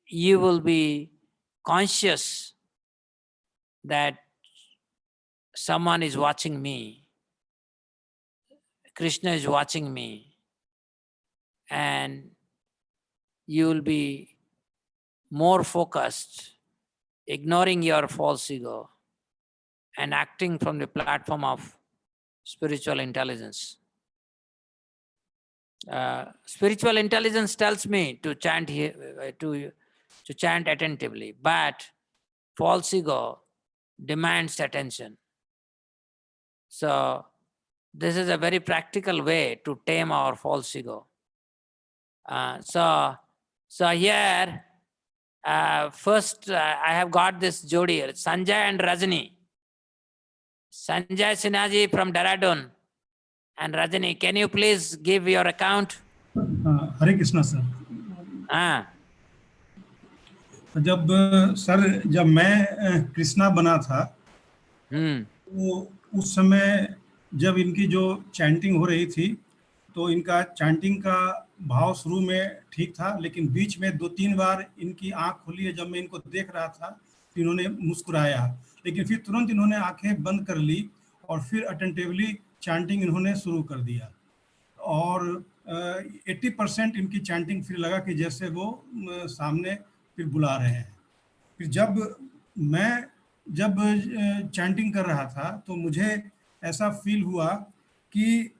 you will be conscious that someone is watching me, Krishna is watching me, and you will be more focused, ignoring your false ego and acting from the platform of spiritual intelligence. Spiritual intelligence tells me to chant to chant attentively, but false ego demands attention. So this is a very practical way to tame our false ego. So here First, I have got this jodi, Sanjay and Rajani. Sanjay Sinhaji from Dehradun and Rajani, can you please give your account? Hare Krishna sir. हाँ, जब मैं कृष्णा बना था तो उस समय जब इनकी जो चैंटिंग हो रही थी तो इनका चैंटिंग का भाव शुरू में ठीक था, लेकिन बीच में 2-3 बार इनकी आंख खुली है। जब मैं इनको देख रहा था तो इन्होंने मुस्कुराया, लेकिन फिर तुरंत इन्होंने आंखें बंद कर ली और फिर अटेंटिवली चैंटिंग इन्होंने शुरू कर दिया। और 80% इनकी चैंटिंग फिर लगा कि जैसे वो सामने फिर बुला रहे हैं। फिर जब चैंटिंग कर रहा था तो मुझे ऐसा फील हुआ कि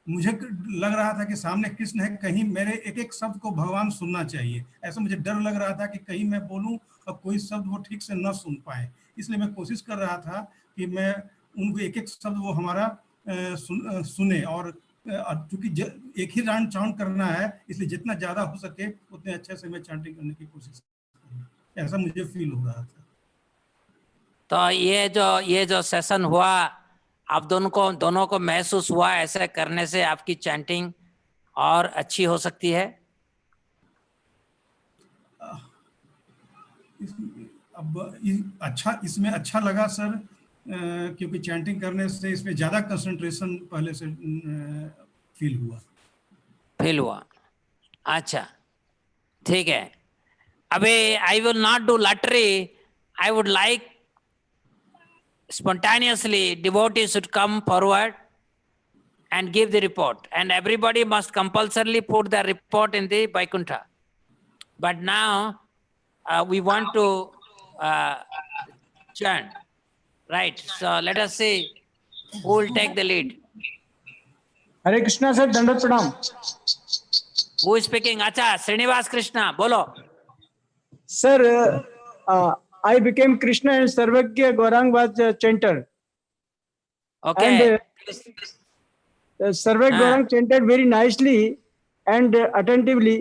मुझे लग रहा था कि सामने कृष्ण है, कहीं मेरे एक एक शब्द को भगवान सुनना चाहिए। ऐसा मुझे डर लग रहा था कि कहीं मैं बोलूं और कोई शब्द वो ठीक से न सुन पाए। इसलिए मैं कोशिश कर रहा था कि मैं उनको एक एक शब्द वो हमारा सुने। और चूंकि एक ही राउंड चांट करना है, इसलिए जितना ज्यादा हो सके उतने अच्छे से मैं चैंटिंग करने की कोशिश करूं। ऐसा मुझे फील हो रहा था। तो ये जो सेशन हुआ, आप दोनों को महसूस हुआ ऐसे करने से आपकी चैंटिंग और अच्छी हो सकती है? इसमें अच्छा लगा सर, क्योंकि चैंटिंग करने से इसमें ज्यादा कंसंट्रेशन पहले से फील हुआ। अच्छा, ठीक है। अभी I will not do lottery, I would like spontaneously devotees should come forward and give the report, and everybody must compulsorily put the report in the Vaikuntha. But now we want to chant, right? So let us see who will take the lead. Hare Krishna sir, दंडवत प्रणाम। Who is speaking? अच्छा, Srinivas Krishna, बोलो। Sir, I became Krishna and Sarvagya Gaurang was a chanter. Okay. And Sarvagya Gaurang chanted very nicely and attentively.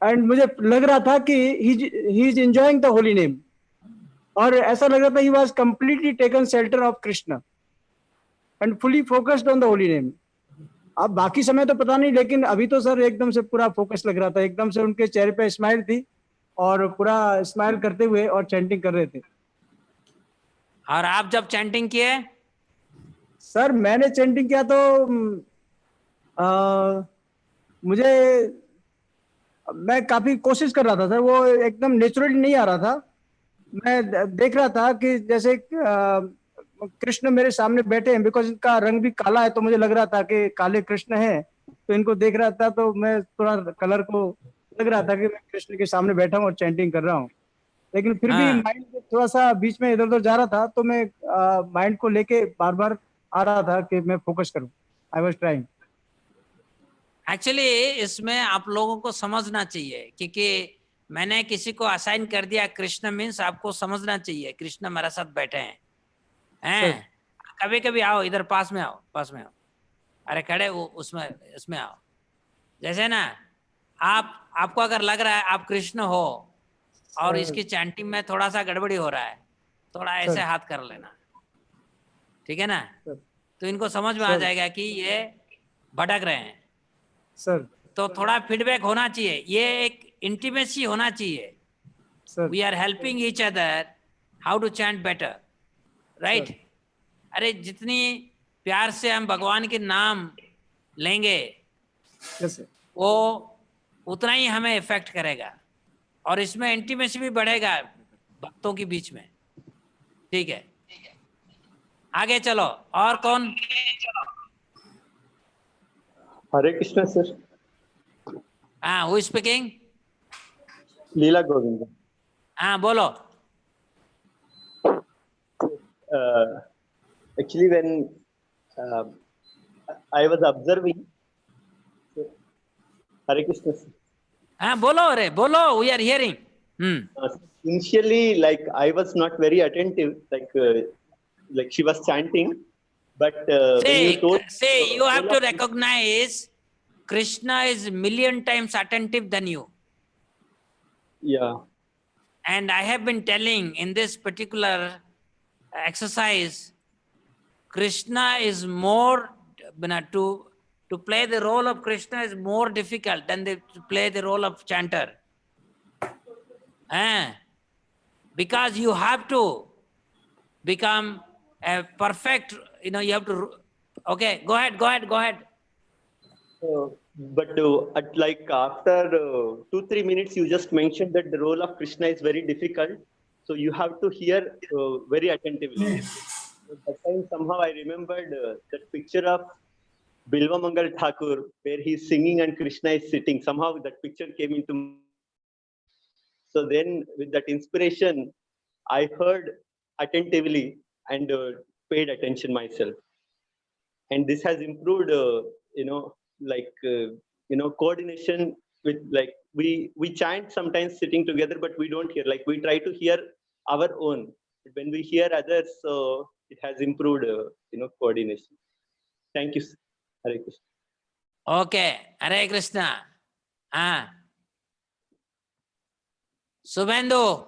And मुझे लग रहा था कि he is enjoying the holy name. और ऐसा लग रहा था he was completely taken shelter of Krishna and fully focused on the holy name. अब बाकी समय तो पता नहीं, लेकिन अभी तो सर एकदम से पूरा फोकस लग रहा था। एकदम से उनके चेहरे पे स्माइल थी और पूरा स्माइल करते हुए और चैंटिंग कर रहे थे। और आप जब चैंटिंग किए? सर मैंने चैंटिंग किया तो मैं काफी कोशिश कर रहा था सर, वो एकदम नेचुरली नहीं आ रहा था। मैं देख रहा था कि जैसे कृष्ण मेरे सामने बैठे हैं, बिकॉज इनका रंग भी काला है, तो मुझे लग रहा था कि काले कृष्ण है। तो इनको देख रहा था तो मैं थोड़ा कलर को लग रहा था कि मैं कृष्ण के सामने बैठा हूँ और चैंटिंग कर रहा हूँ। लेकिन फिर भी माइंड थोड़ा सा बीच में इधर उधर जा रहा था, तो मैं माइंड को लेके बार बार आ रहा था कि मैं फोकस करूं। I was trying. एक्चुअली इसमें आप लोगों को समझना चाहिए, क्योंकि मैंने किसी को असाइन कर दिया कृष्ण मीन्स आपको समझना चाहिए कृष्ण मेरे साथ बैठे हैं। कभी कभी आओ इधर, पास में आओ। अरे खड़े उसमें आओ। जैसे ना आपको अगर लग रहा है आप कृष्ण हो और इसकी चैंटिंग में थोड़ा सा गड़बड़ी हो रहा है, थोड़ा ऐसे हाथ कर लेना, ठीक है ना? तो इनको समझ में आ जाएगा कि ये भटक रहे हैं सर। तो थोड़ा फीडबैक होना चाहिए, ये एक इंटीमेसी होना चाहिए। We are helping each other how to chant better, right? अरे जितनी प्यार से हम भगवान के नाम लेंगे वो उतना ही हमें इफेक्ट करेगा, और इसमें इंटीमेसी भी बढ़ेगा भक्तों के बीच में। ठीक है, आगे चलो। और कौन? हरे कृष्णा सर। हाँ, हु इज स्पीकिंग? लीला गोविंद। हाँ, बोलो। Actually, when I was observing, Hare Krishna. हाँ, बोलो, अरे बोलो, we are hearing. Initially, like I was not very attentive, like she was chanting, but when you told, you have to recognize Krishna is million times attentive than you. Yeah. And I have been telling in this particular exercise, Krishna is more, to play the role of Krishna is more difficult than to play the role of chanter. Because you have to become a perfect, you have to, okay, go ahead. But like after 2-3 minutes, you just mentioned that the role of Krishna is very difficult. So you have to hear very attentively. That time somehow I remembered that picture of Bilva Mangal Thakur, where he's singing and Krishna is sitting. Somehow that picture came into. So then with that inspiration, I heard attentively and paid attention myself. And this has improved, coordination with, like, we chant sometimes sitting together, but we don't hear, like we try to hear our own. But when we hear others, it has improved, coordination. Thank you. Hare Krishna. Okay, Hare Krishna. Subhendu,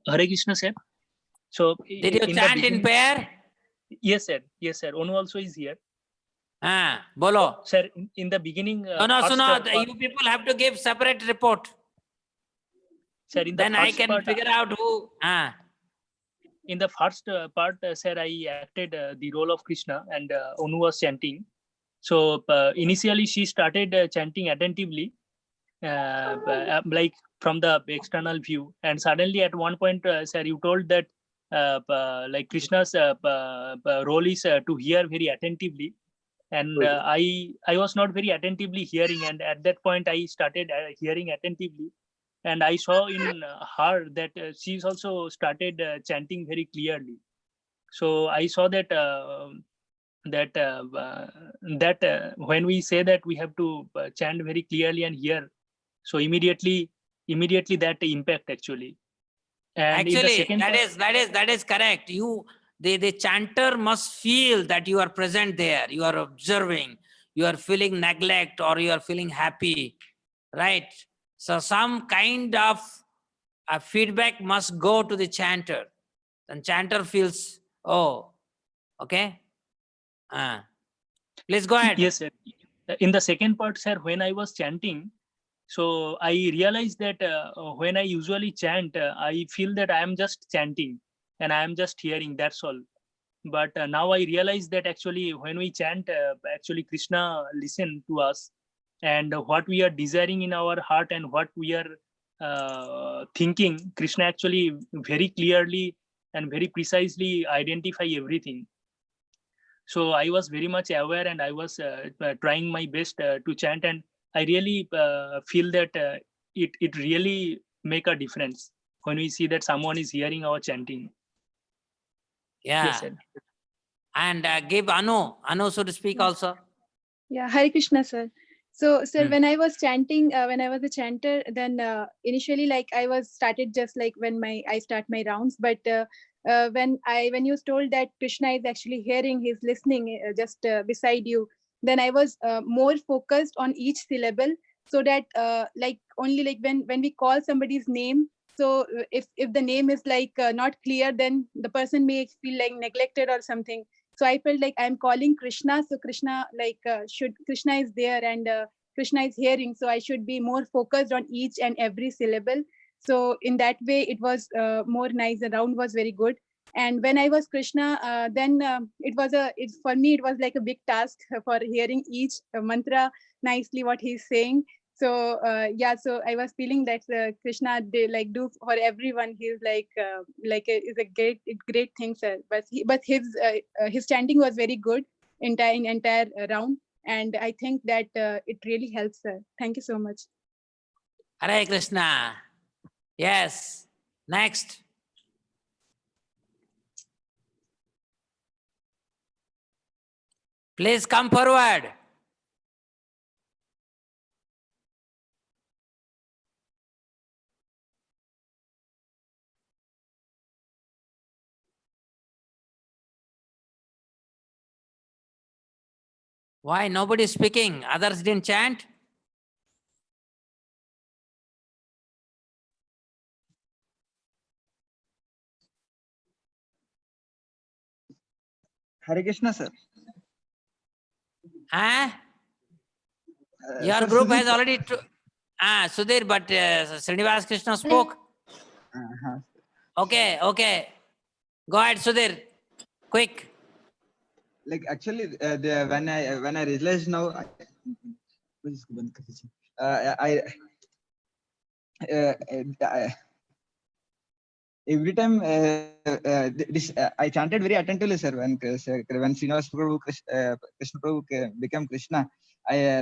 Hare Krishna, sir. So did you chant in pair? Yes, sir. Yes, sir. Onu also is here. Bolo. Sir, in the beginning. You people have to give separate report. Sir, in the then I can figure out who. In the first part, sir, I acted the role of Krishna, and Onu was chanting. So initially, she started chanting attentively, like from the external view. And suddenly, at one point, sir, you told that like Krishna's role is to hear very attentively. And I was not very attentively hearing. And at that point, I started hearing attentively. And I saw in her that she's also started chanting very clearly. So I saw that when we say that we have to chant very clearly and hear, so immediately that impact actually. And actually, that is correct. The chanter must feel that you are present there. You are observing. You are feeling neglect or you are feeling happy, right? So some kind of feedback must go to the chanter. And chanter feels, oh, okay. Please go ahead. Yes, sir. In the second part, sir, when I was chanting, so I realized that when I usually chant, I feel that I am just chanting and I am just hearing, that's all. But now I realize that actually when we chant, actually Krishna listen to us, and what we are desiring in our heart and what we are thinking, Krishna actually very clearly and very precisely identify everything. So I was very much aware, and I was trying my best to chant, and I really feel that it really make a difference when we see that someone is hearing our chanting. Yeah. Yes, sir. And give Anu should speak also. Yeah, Hare Krishna, sir. So, sir, when I was chanting, when I was a chanter, then initially, like I was started just like when I start my rounds. But when you told that Krishna is actually hearing, he's listening just beside you, then I was more focused on each syllable, so that like only like when we call somebody's name. So if the name is like not clear, then the person may feel like neglected or something. So I felt like I'm calling Krishna. So Krishna, like Krishna is there and Krishna is hearing. So I should be more focused on each and every syllable. So in that way, it was more nice. The round was very good. And when I was Krishna, then for me, it was like a big task for hearing each mantra nicely, what he's saying. So yeah, so I was feeling that Krishna like do for everyone. He's like is a great thing, sir. But his chanting was very good entire round, and I think that it really helps, sir. Thank you so much. Hare Krishna. Yes. Next. Please come forward. Why nobody is speaking? Others didn't chant? Hare Krishna, sir. Huh? Your group has already... Sudhir, but Srinivas Krishna spoke. Okay. Go ahead, Sudhir. Quick. Like actually, when I realized now, every time I chanted very attentively, sir. When Srinivas Prabhu, Krishna Prabhu became Krishna, I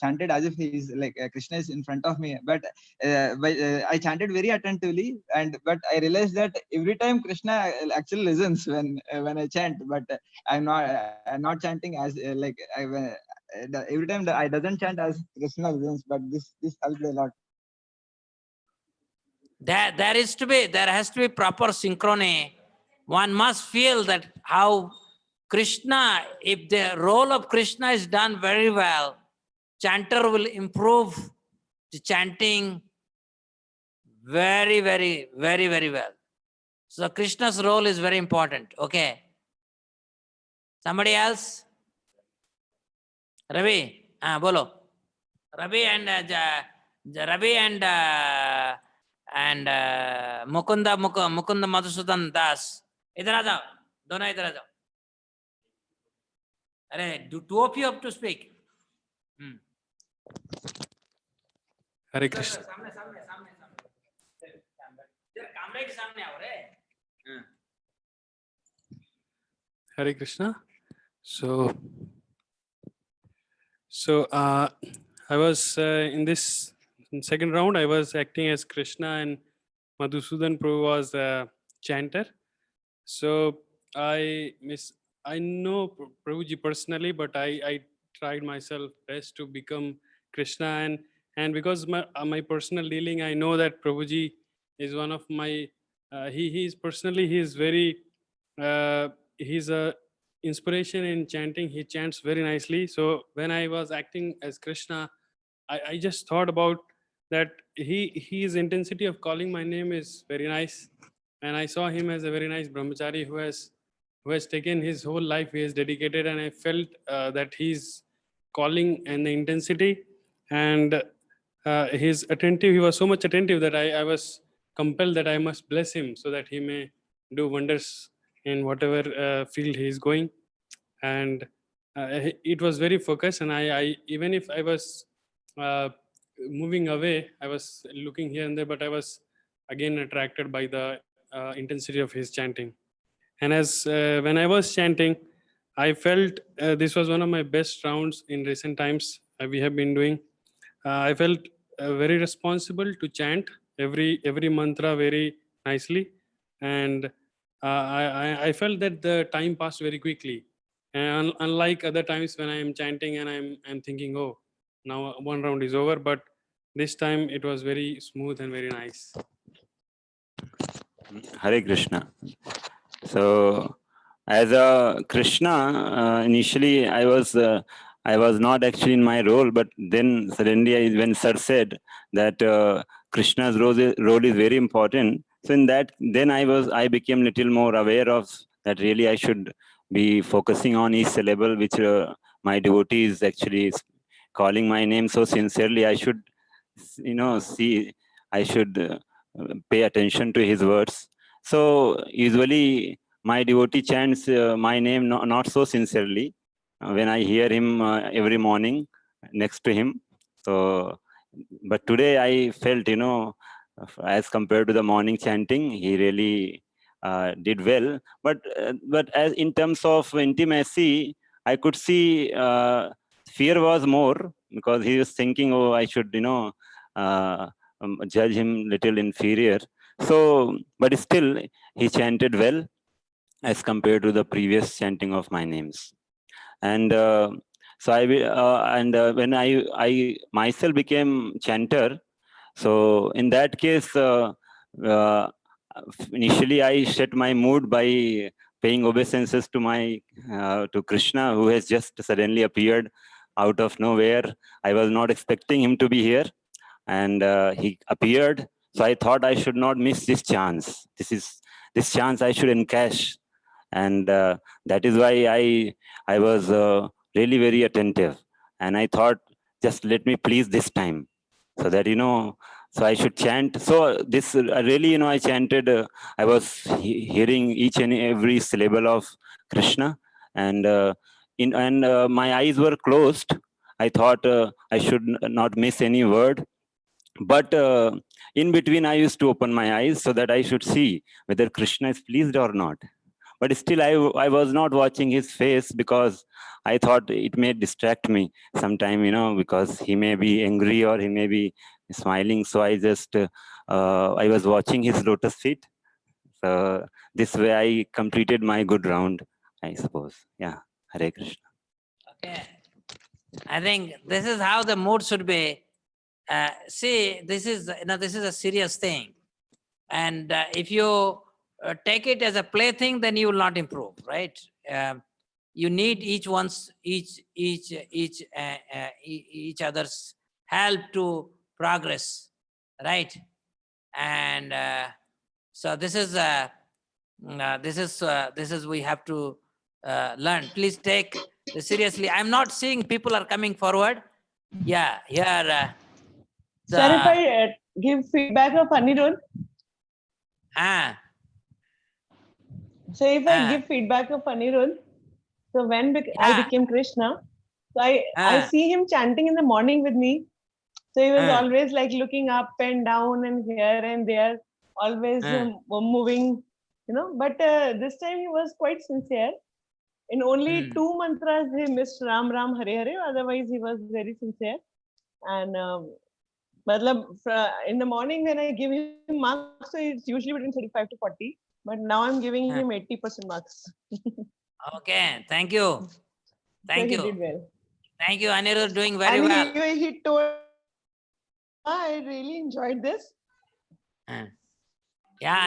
chanted as if he's like Krishna is in front of me. But I chanted very attentively, but I realized that every time Krishna actually listens when I chant, but I'm not chanting as every time that I doesn't chant as Krishna listens. But this helped a lot. There has to be proper synchrony. One must feel that how Krishna, if the role of Krishna is done very well, chanter will improve the chanting very, very, very, very well. So Krishna's role is very important. Okay. Somebody else? Ravi, bolo. Ravi and Mukunda Madhusudan Das. इधर आ जाओ, दोनों इधर आ जाओ. अरे, two of you have to speak. Hare Krishna. कैमरे के सामने आओ रे. Hare Krishna. So I was in this second round, I was acting as Krishna and Madhusudan Prabhu was a chanter. So I know Prabhuji personally, but I tried myself best to become Krishna, and because my personal dealing, I know that Prabhuji is one of my he is very he's a inspiration in chanting. He chants very nicely. So when I was acting as Krishna, I just thought about that his intensity of calling my name is very nice, and I saw him as a very nice brahmachari who has taken his whole life, he has dedicated, and I felt that he's calling and the intensity and his attentive. He was so much attentive that I was compelled that I must bless him so that he may do wonders in whatever field he is going. And it was very focused, and I even if I was moving away, I was looking here and there, but I was again attracted by the intensity of his chanting. And as when I was chanting, I felt this was one of my best rounds in recent times we have been doing. I felt very responsible to chant every mantra very nicely, and I felt that the time passed very quickly. And unlike other times when I am chanting and I'm thinking, oh, now one round is over, but this time it was very smooth and very nice. Hare Krishna. So, as a Krishna, initially I was not actually in my role, but then suddenly when Sir said that Krishna's role is very important, so in that then I became little more aware of that. Really, I should be focusing on each syllable which my devotee is actually calling my name so sincerely. I should, I should pay attention to his words. So usually my devotee chants my name not so sincerely when I hear him every morning next to him. So, but today I felt, as compared to the morning chanting, he really did well. But as in terms of intimacy, I could see fear was more because he was thinking, oh, I should, judge him little inferior. So, but still, he chanted well as compared to the previous chanting of my names. And so when I myself became chanter, so in that case, initially I set my mood by paying obeisances to Krishna, who has just suddenly appeared out of nowhere. I was not expecting him to be here, and he appeared. So I thought I should not miss this chance. This chance I should encash and that is why I was really very attentive, and I thought, just let me please this time, so that so I should chant. So this really, I chanted. I was hearing each and every syllable of Krishna, and my eyes were closed. I thought I should not miss any word, but in between I used to open my eyes so that I should see whether Krishna is pleased or not. But still I was not watching his face, because I thought it may distract me sometime, because he may be angry or he may be smiling. So I just I was watching his lotus feet. So this way I completed my good round, I suppose. Yeah. Hare Krishna. Okay. I think this is how the mood should be. See, this is a serious thing, and if you take it as a plaything, then you will not improve, right? You need each other's help to progress, right? And so this is we have to learn. Please take this seriously. I'm not seeing people are coming forward. Yeah, here. Sir, if I give feedback of Anirudh. So if I give feedback of Anirudh, so when I became Krishna, so I see him chanting in the morning with me. So he was always like looking up and down and here and there, always moving, But this time he was quite sincere. In only 2 mantras he missed Ram Ram Hare Hare. Otherwise he was very sincere. And in the morning when I give him marks, so it's usually between 35 to 40. But now I'm giving him 80% marks. Okay, thank you. Thank you. He did well. Thank you, Anirudh, doing very and well. He told, I really enjoyed this. Yeah.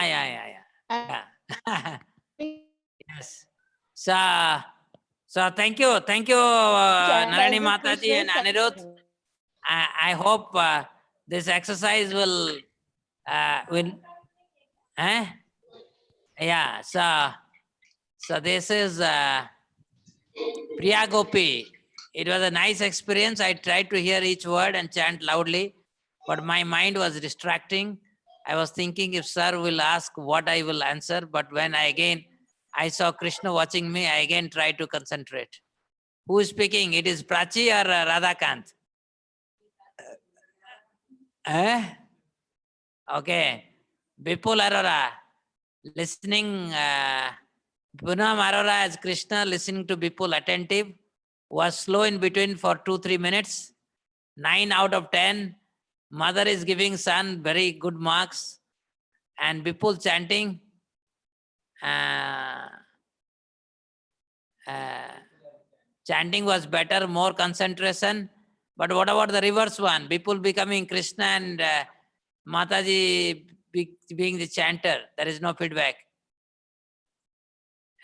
Yes. So thank you, Narani Mataji and Anirudh. I hope this exercise will. Yeah. So this is Priya Gopi. It was a nice experience. I tried to hear each word and chant loudly, but my mind was distracting. I was thinking if sir will ask what I will answer, but when I saw Krishna watching me, I again tried to concentrate. Who is speaking? It is Prachi or Radhakant? Okay. Bipul Arora, listening, Punam Arora as Krishna, listening to Bipul, attentive, was slow in between for 2-3 minutes. 9 out of 10. Mother is giving son very good marks. And Bipul chanting. Chanting was better, more concentration. But what about the reverse one? Bipul becoming Krishna and Mataji being the chanter. There is no feedback.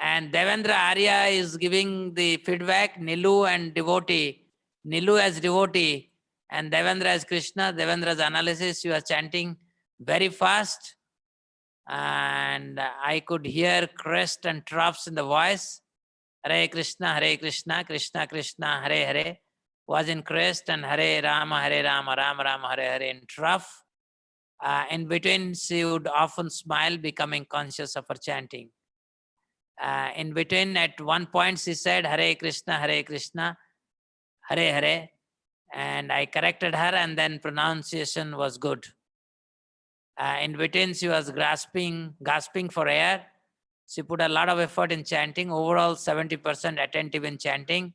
And Devendra Arya is giving the feedback, Nilu and Devotee. Nilu as Devotee and Devendra as Krishna. Devendra's analysis, you are chanting very fast. And I could hear crest and troughs in the voice. Hare Krishna, Krishna Krishna, Hare Hare was in crest, and Hare Rama, Rama Rama, Hare Hare in trough. In between, she would often smile, becoming conscious of her chanting. In between, at one point, she said, Hare Krishna, Hare Hare. And I corrected her, and then pronunciation was good. In between, she was gasping for air. She put a lot of effort in chanting. Overall, 70% attentive in chanting.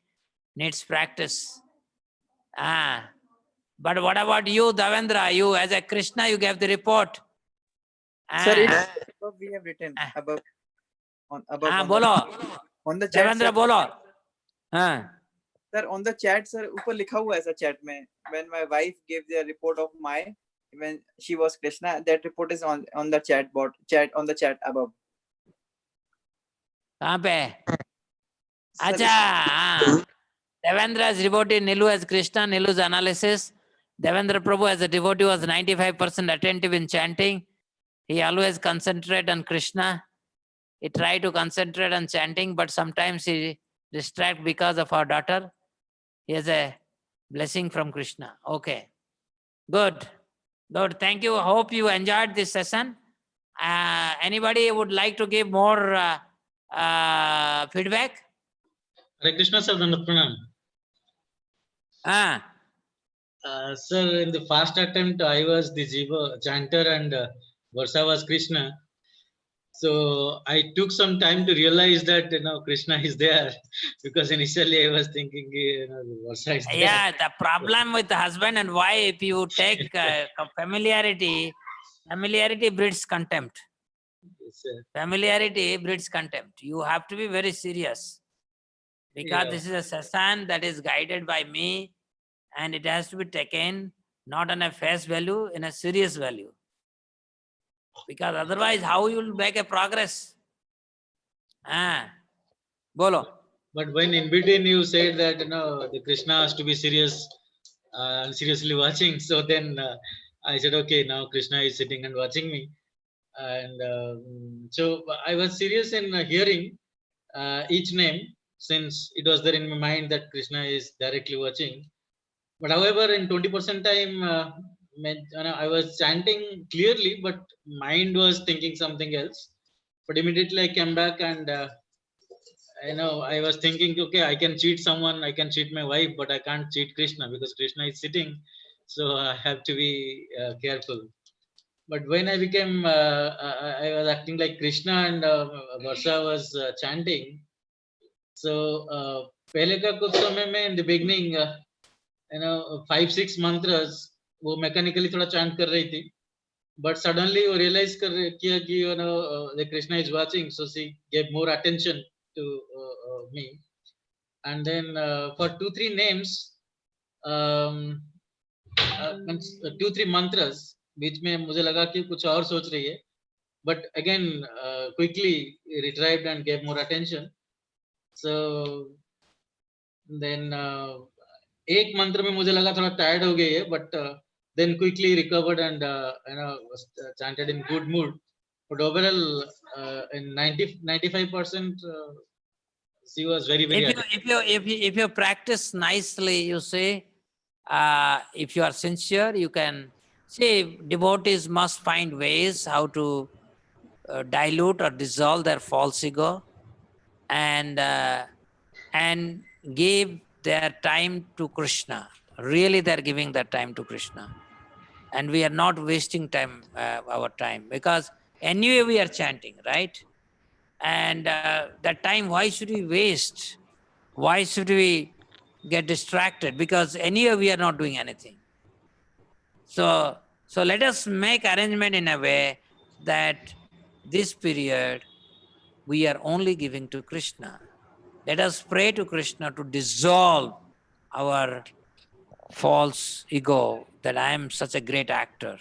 Needs practice. But what about you, Devendra? You, as a Krishna, you gave the report. Sir, it's above we have written. Above. On the chat. Devendra, bolo. Sir, on the chat, sir, ऊपर लिखा हुआ है sir chat में. When my wife gave the report of when she was Krishna, that report is on the chat above. कहाँ पे? अच्छा. Devendra as devotee, Nilu as Krishna, Nilu's analysis. Devendra Prabhu as a devotee was 95% attentive in chanting. He always concentrated on Krishna. he try to concentrate on chanting, but sometimes he distract because of our daughter. He has a blessing from Krishna. Okay, good, good. Thank you. Hope you enjoyed this session. Anybody would like to give more feedback? Hare Krishna, sir. Dandavat pranam. Sir, in the first attempt, I was the Jiva chanter and Varsa was Krishna. So I took some time to realize that Krishna is there, because initially I was thinking Varsa is there. Yeah, the problem with husband and wife, you take familiarity breeds contempt. Yes, sir. Familiarity breeds contempt. You have to be very serious, because Yeah. this is a session that is guided by me, and it has to be taken not on a face value, in a serious value. Because otherwise, how you will make a progress? Bolo. But when in between you said that the Krishna has to be serious and seriously watching, so then I said, okay, now Krishna is sitting and watching me, and so I was serious in hearing each name, since it was there in my mind that Krishna is directly watching. But however, in 20% time, I was chanting clearly, but mind was thinking something else. But immediately I came back and I was thinking, okay, I can cheat someone, I can cheat my wife, but I can't cheat Krishna, because Krishna is sitting, so I have to be careful. But when I became, I was acting like Krishna, and Varsa was chanting. So पहले का कुछ समय में in the beginning, 5-6 mantras वो mechanically थोड़ा chant कर रही थी. But suddenly वो realize किया कि the Krishna is watching, so she gave more attention to me. And then for 2-3 names, 2-3 mantras बीच में मुझे लगा कि कुछ और सोच रही है, but again quickly retrieved and gave more attention. So then एक मंत्र में मुझे लगा थोड़ा tired हो गई है, but then quickly recovered and was chanted in good mood. But overall, in 95%, she was very If you practice nicely, you see, if you are sincere, you can see. Devotees must find ways how to dilute or dissolve their false ego, and give their time to Krishna. Really, they are giving their time to Krishna, and we are not wasting our time, because anyway we are chanting, right? And that time, why should we waste? Why should we get distracted? Because anyway we are not doing anything. So let us make arrangement in a way that this period we are only giving to Krishna. Let us pray to Krishna to dissolve our false ego that I am such a great actor,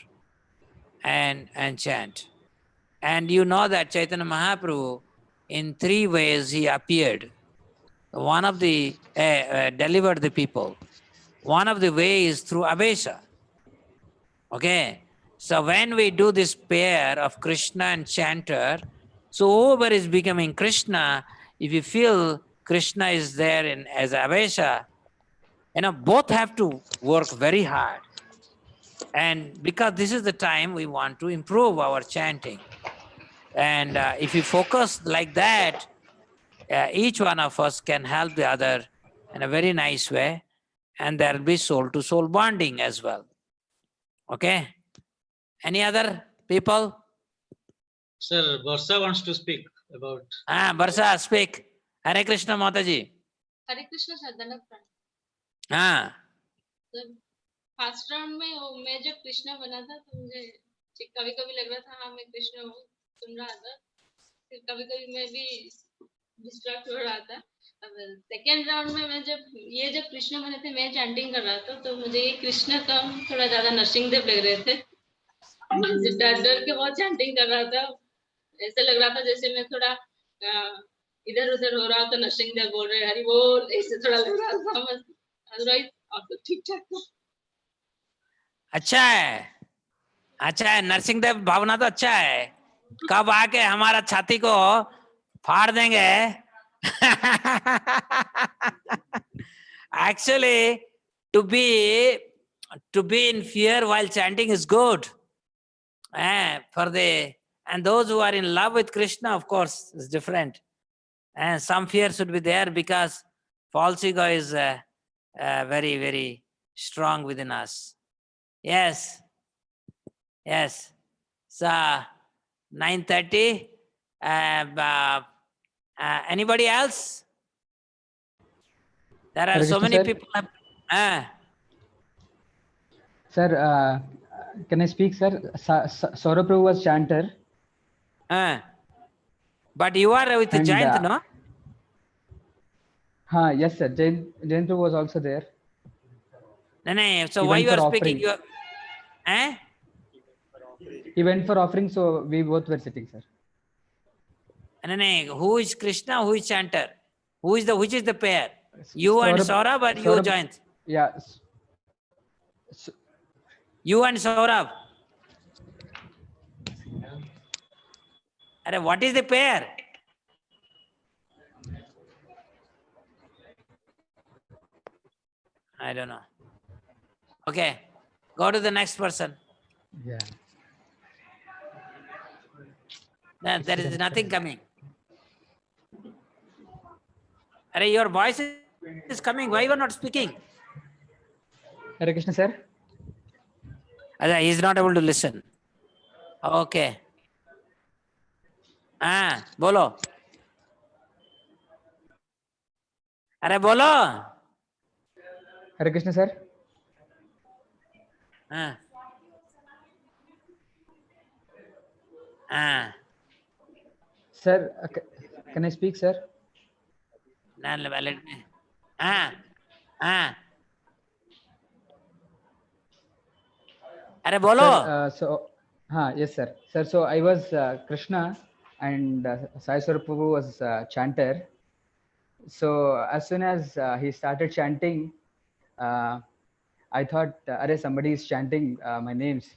and chant. And you know that Chaitanya Mahaprabhu, in 3 ways he appeared. One of the delivered the people. One of the ways through Abhesha. Okay, so when we do this pair of Krishna and chanter, so whoever is becoming Krishna, if you feel Krishna is there as Abhesha, both have to work very hard. And because this is the time we want to improve our chanting. And if you focus like that, each one of us can help the other in a very nice way, and there will be soul-to-soul bonding as well. Okay? Any other people? Sir, Varsa wants to speak about. Varsa, speak. Hare Krishna, Mataji. Hare Krishna sir दंडक प्रणाम। हाँ, first round में मैं जब कृष्ण बना था तो मुझे कभी कभी लग रहा था हाँ मैं कृष्ण हूँ, सुन रहा था, फिर कभी कभी मैं भी डिस्ट्रैक्ट हो रहा था। अब सेकेंड राउंड में मैं जब कृष्ण बने थे, मैं चैंटिंग कर रहा था, तो मुझे ये कृष्ण कम थोड़ा ज्यादा नरसिंहदेव लग रहे थे। डर के बहुत चैंटिंग कर रहा था, ऐसा लग रहा था जैसे मैं थोड़ा इधर उधर हो रहा तो नरसिंहदेव बोल रहे हरि बोल, ऐसे थोड़ा लग रहा था। अदरवाइज आप तो ठीक ठाक था। अच्छा है नरसिंहदेव भावना तो अच्छा है। कब आके हमारा छाती को फाड़ देंगे. Actually, to be in fear while chanting is good. And those who are in love with Krishna, of course, is different. And some fear should be there because false ego is very, very strong within us. Yes. Yes. So 9:30. Anybody else? There are Hare so Krishna, many sir. people. Sir, can I speak, sir? Saurabh Prabhu was chanter. But you are with And, Jayant, no? Yes, sir. Jain Prabhu was also there. No. So He why went you for are speaking? offering. He went for offering, so we both were sitting, sir. No. Who is Krishna? Who is chanter? Which is the pair? You and Saurabh, or you Jayant? Yeah. You and Saurabh. What is the pair? I don't know. Okay, go to the next person. Yeah. No, there is nothing coming. Your voice is coming. Why you are not speaking? Hare Krishna, sir. He is not able to listen. Okay. Bolo. Bolo. Hare Krishna, sir. Sir, can I speak, sir? Let me. Bolo. Sir, yes, sir. Sir, so I was Krishna and Sai Prabhu was chanter. So as soon as he started chanting, I thought, somebody is chanting my names.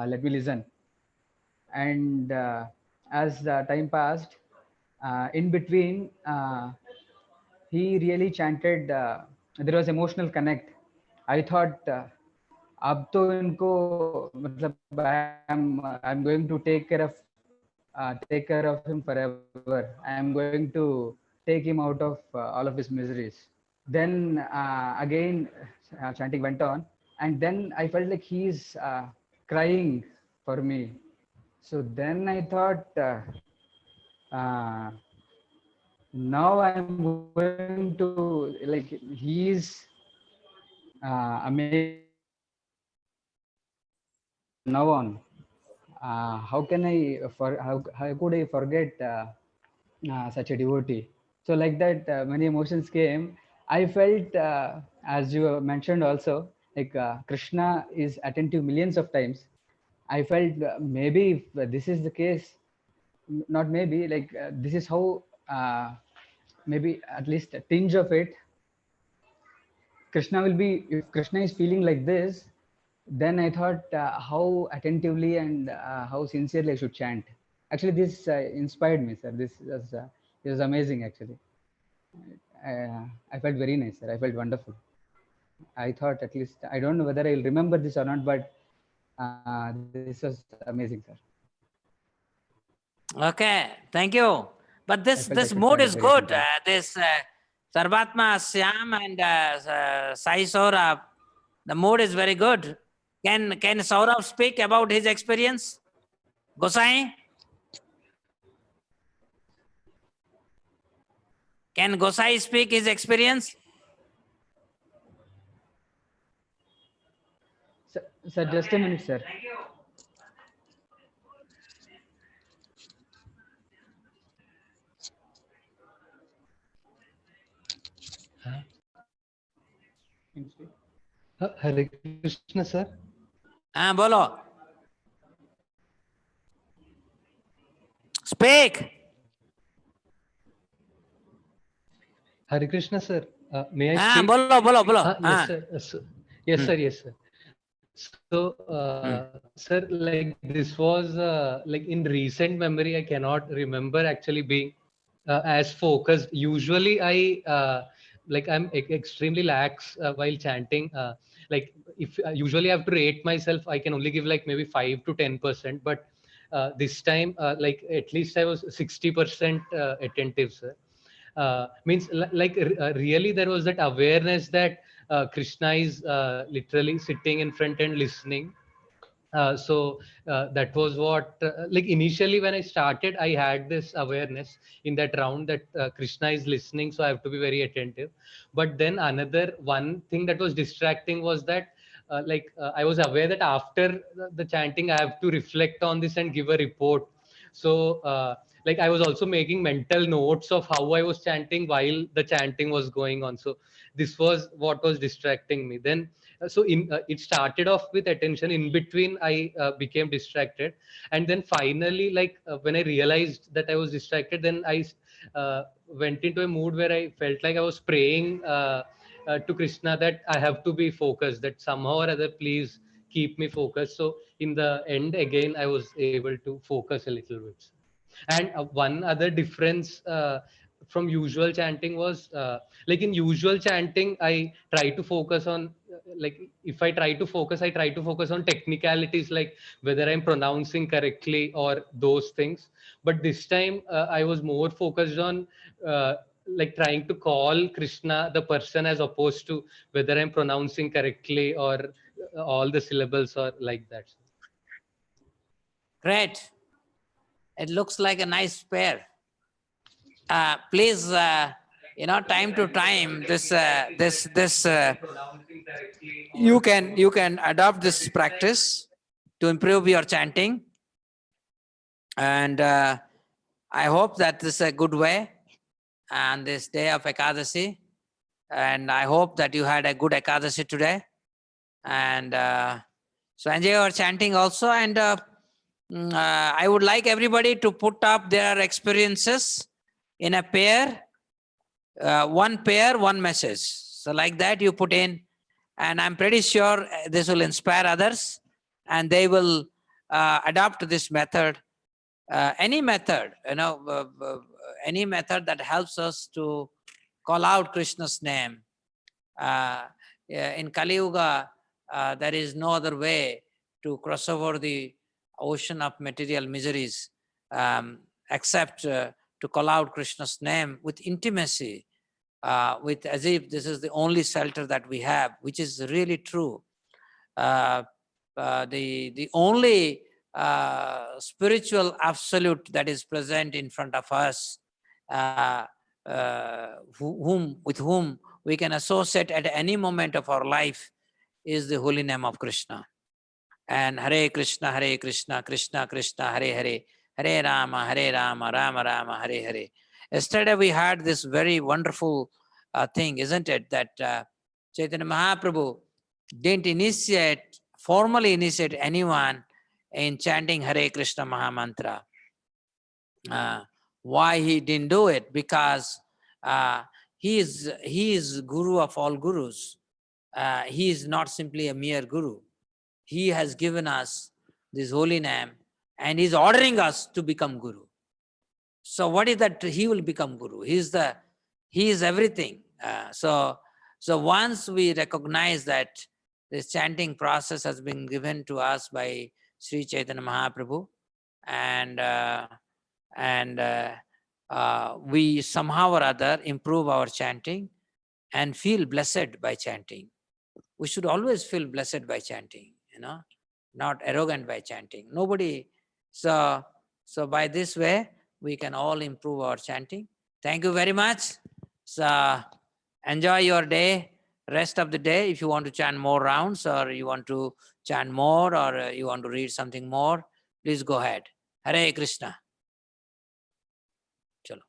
Let me listen. And as time passed, in between, he really chanted. There was emotional connect. I thought, अब तो इनको मतलब I'm going to take care of him forever. I am going to take him out of all of his miseries. Then again, chanting went on, and then I felt like he's crying for me. So then I thought, now I'm going to, like, he's amazing. Now on, how can I how could I forget such a devotee? So like that, many emotions came. I felt, as you mentioned also, like Krishna is attentive millions of times. I felt maybe if this is the case, not maybe, like this is how, maybe at least a tinge of it, Krishna will be, if Krishna is feeling like this, then I thought how attentively and how sincerely I should chant. Actually, this inspired me, sir. This was amazing, actually. I felt very nice, sir. I felt wonderful. I thought, at least, I don't know whether I'll remember this or not, but this was amazing, sir. Okay, thank you. But this mood is good. This Sarvatma, Syam, and Sai Saurabh, the mood is very good. Can Saurabh speak about his experience? Gosai? Can Gosai speak his experience? Sir, just a minute, sir. Hare Krishna, sir. Bolo. Speak. Hare Krishna, sir. May I speak? Bolo. Yes, sir. Yes, sir. Yes, sir. So, sir, like this was like in recent memory, I cannot remember actually being as focused. Usually I'm extremely lax while chanting. Like if usually I have to rate myself, I can only give like maybe 5 to 10%. But this time, like at least I was 60% attentive, sir. Means really there was that awareness that Krishna is literally sitting in front and listening. That was what like initially when I started, I had this awareness in that round that Krishna is listening, so I have to be very attentive. But then another one thing that was distracting was that I was aware that after the chanting I have to reflect on this and give a report. So like I was also making mental notes of how I was chanting while the chanting was going on. So this was what was distracting me. Then it started off with attention. In between I became distracted, and then finally when I realized that I was distracted, then I went into a mood where I felt like I was praying to Krishna that I have to be focused, that somehow or other please keep me focused. So in the end again I was able to focus a little bit. And one other difference from usual chanting was like in usual chanting I try to focus on if I try to focus, I try to focus on technicalities like whether I'm pronouncing correctly or those things. But this time I was more focused on like trying to call Krishna the person, as opposed to whether I'm pronouncing correctly or all the syllables or like that. Great. It looks like a nice pair. Please, time to time, you can adopt this practice to improve your chanting, and I hope that this is a good way on this day of Ekadasi, and I hope that you had a good Ekadasi today, and so enjoy your chanting also. And I would like everybody to put up their experiences in a pair, one message. So like that you put in, and I'm pretty sure this will inspire others, and they will adopt this method. Any method, any method that helps us to call out Krishna's name. In Kali Yuga, there is no other way to cross over the ocean of material miseries except to call out Krishna's name with intimacy, with as if this is the only shelter that we have, which is really true. The only spiritual absolute that is present in front of us, with whom we can associate at any moment of our life, is the holy name of Krishna. And Hare Krishna, Krishna Krishna, Hare Hare, Hare Rama, Rama Rama, Hare Hare. Yesterday we had this very wonderful thing, isn't it? That Chaitanya Mahaprabhu didn't formally initiate anyone in chanting Hare Krishna Mahamantra. Why he didn't do it? Because he is Guru of all Gurus. He is not simply a mere Guru. He has given us this holy name and he's ordering us to become Guru. So what is that? He will become Guru. He is everything. So once we recognize that this chanting process has been given to us by Sri Chaitanya Mahaprabhu, and we somehow or other improve our chanting and feel blessed by chanting. We should always feel blessed by chanting, not arrogant by chanting. Nobody. So by this way, we can all improve our chanting. Thank you very much. So enjoy your day, rest of the day. If you want to chant more rounds, or you want to chant more, or you want to read something more, please go ahead. Hare Krishna. Chalo.